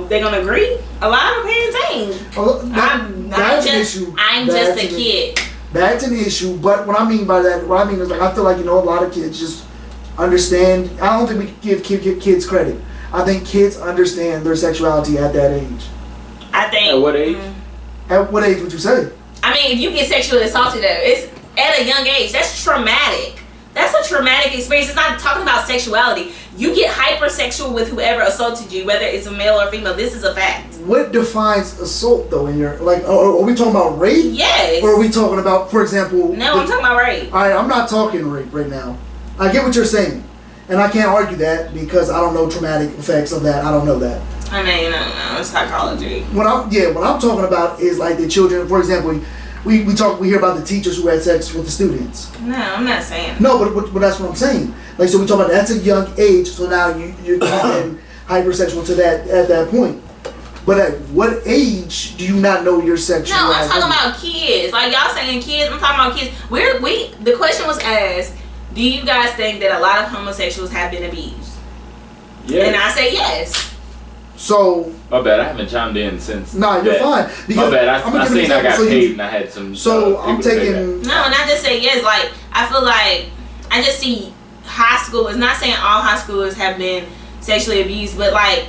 they gonna agree. A lot of parents ain't. That's an issue. I'm just a kid. That's an issue. But what I mean is like I feel like a lot of kids just understand. I don't think we can give kids credit. I think kids understand their sexuality at that age. I think. At what age? At what age would you say? I mean, if you get sexually assaulted, though, it's at a young age. That's traumatic. That's a traumatic experience. It's not talking about sexuality. You get hypersexual with whoever assaulted you, whether it's a male or female. This is a fact. What defines assault though? In your are we talking about rape? Yes. Or are we talking about, for example? No, I'm talking about rape. All right, I'm not talking rape right now. I get what you're saying, and I can't argue that because I don't know traumatic effects of that. I don't know that. I mean, no, it's psychology. What I'm talking about is like the children. For example, we hear about the teachers who had sex with the students. No, I'm not saying. No, but that's what I'm saying. Like, so we talk about that's a young age. So now you're talking hypersexual to that at that point. But at what age do you not know your sexual? No, I'm talking about kids. Like y'all saying kids. I'm talking about kids. The question was asked. Do you guys think that a lot of homosexuals have been abused? Yeah. And I say yes. So. My bad, I haven't chimed in since. Nah, you're fine. My bad, I seen I got so paid and I had some. So I'm people to say taking. No, and I just say yes. Like I feel like I just see high schoolers. Not saying all high schoolers have been sexually abused, but like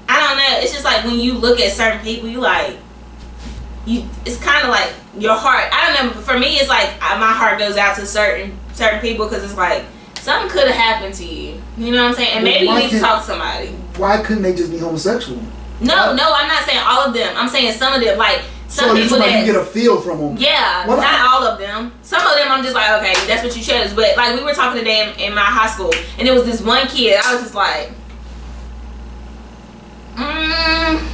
I don't know. It's just like when you look at certain people, it's kind of like your heart. I don't know. For me, it's like my heart goes out to certain people because it's like something could have happened to you. You know what I'm saying? And maybe you need to talk to somebody. Why couldn't they just be homosexual? No, I'm not saying all of them. I'm saying some of them. Like some people that you get a feel from them. Yeah, not all of them. Some of them I'm just like, okay, that's what you chose. But like we were talking today in my high school, and it was this one kid. I was just like,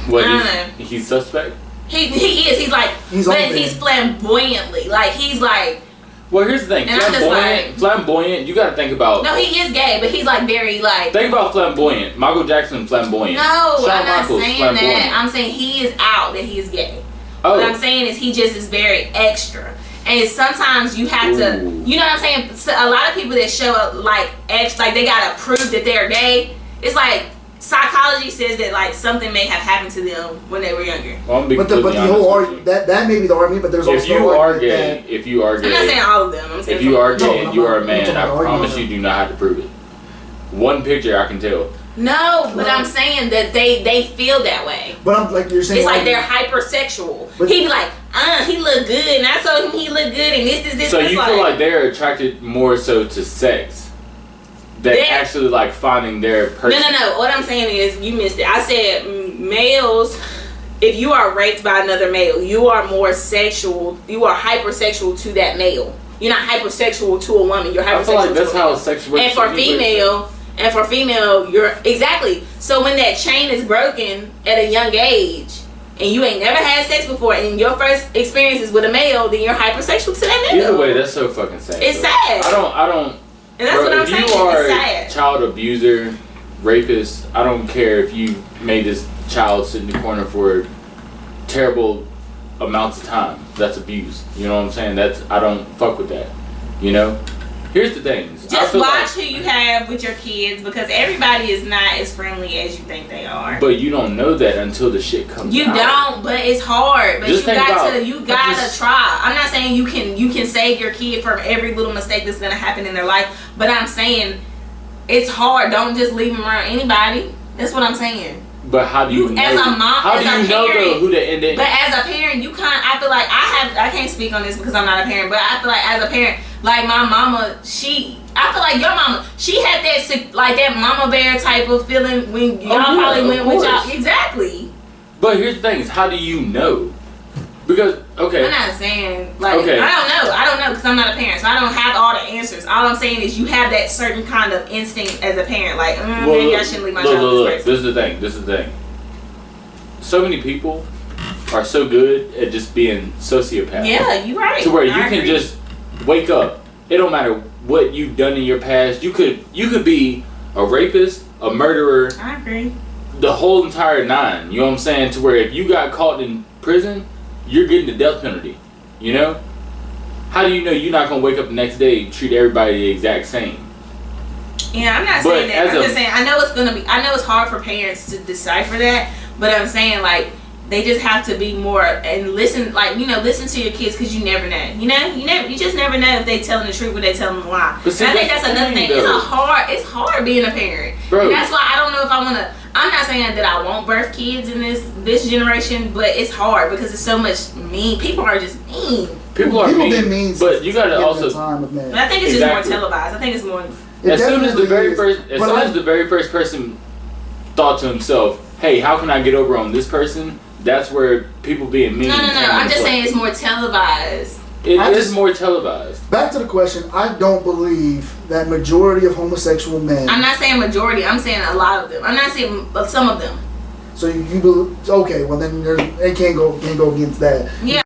What? I don't know. He's suspect. He is. He's like, he's flamboyantly. Like he's like. Well, here's the thing. Flamboyant. You got to think about. No, he is gay, but he's like very like. Think about flamboyant. Michael Jackson, flamboyant. No, Shawn I'm not Michaels, saying flamboyant. that. I'm saying he is out that he is gay. Oh. What I'm saying is he just is very extra. And sometimes you have to, you know what I'm saying? So a lot of people that show up like extra, like they gotta prove that they're gay. It's like psychology says that like something may have happened to them when they were younger. Well, but the whole argument that may be the argument, but there's also if you are gay, I'm not saying all of them. I'm saying if you are gay and you are a I'm talking man, I about promise you do not have to prove it. One picture I can tell. No, but I'm saying that they feel that way. But I'm like you're saying. It's like they're hypersexual. He'd be like, he look good, and I told him he look good, and this. So you feel like they're attracted more so to sex than actually like finding their person? No. What I'm saying is you missed it. I said males. If you are raped by another male, you are more sexual. You are hypersexual to that male. You're not hypersexual to a woman. You're hypersexual. I feel like that's to a how male. sex works. And for female, you're exactly. So when that chain is broken at a young age, and you ain't never had sex before, and your first experience is with a male, then you're hypersexual to that male. Either way, that's so fucking sad. It's bro. sad. I don't. And that's bro, what I'm if saying. you are It's a sad. child abuser, rapist, I don't care if you made this child sit in the corner for terrible amounts of time. That's abuse. You know what I'm saying? I don't fuck with that. You know? Here's the thing. Just watch who you have with your kids, because everybody is not as friendly as you think they are. But you don't know that until the shit comes You out. don't, but it's hard. But Just you gotta just- try. I'm not saying you can save your kid from every little mistake that's gonna happen in their life, but I'm saying it's hard. Don't just leave them around anybody. That's what I'm saying. But how do you know? As a mom, how as do you a know parent, though who the end? But as a parent, you can't. I feel like I can't speak on this because I'm not a parent. But I feel like as a parent, like my mama, I feel like your mama, she had that mama bear type of feeling when y'all probably went with y'all. Exactly. But here's the thing: is how do you know? Because okay, I'm not saying I don't know because I'm not a parent, so I don't have all the answers. All I'm saying is you have that certain kind of instinct as a parent, like maybe I shouldn't leave my child with this person. This is the thing. So many people are so good at just being sociopaths. Yeah, you're right. To where you I can agree. just wake up. It don't matter what you've done in your past. You could be a rapist, a murderer, I agree. the whole entire nine. You know what I'm saying? To where if you got caught in prison, you're getting the death penalty. You know? How do you know you're not gonna wake up the next day and treat everybody the exact same? Yeah, I'm not saying that. I'm just saying I know it's hard for parents to decipher that, but I'm saying like they just have to be more and listen, listen to your kids because you never know. You just never know if they telling the truth or they telling the lie. But see, and I think that's another thing. It's hard being a parent. Bro. And that's why I don't know if I want to. I'm not saying that I won't birth kids in this generation, but it's hard because it's so much mean. People are just mean. People are mean, but you gotta also. But I think it's just more televised. I think it's more. As soon as the very first person thought to himself, "Hey, how can I get over on this person?" That's where people being mean. No. I'm just saying it's more televised. It is more televised. Back to the question, I don't believe that majority of homosexual men. I'm not saying majority. I'm saying a lot of them. I'm not saying some of them. So you believe? Okay, well then it can't go against that. Yeah.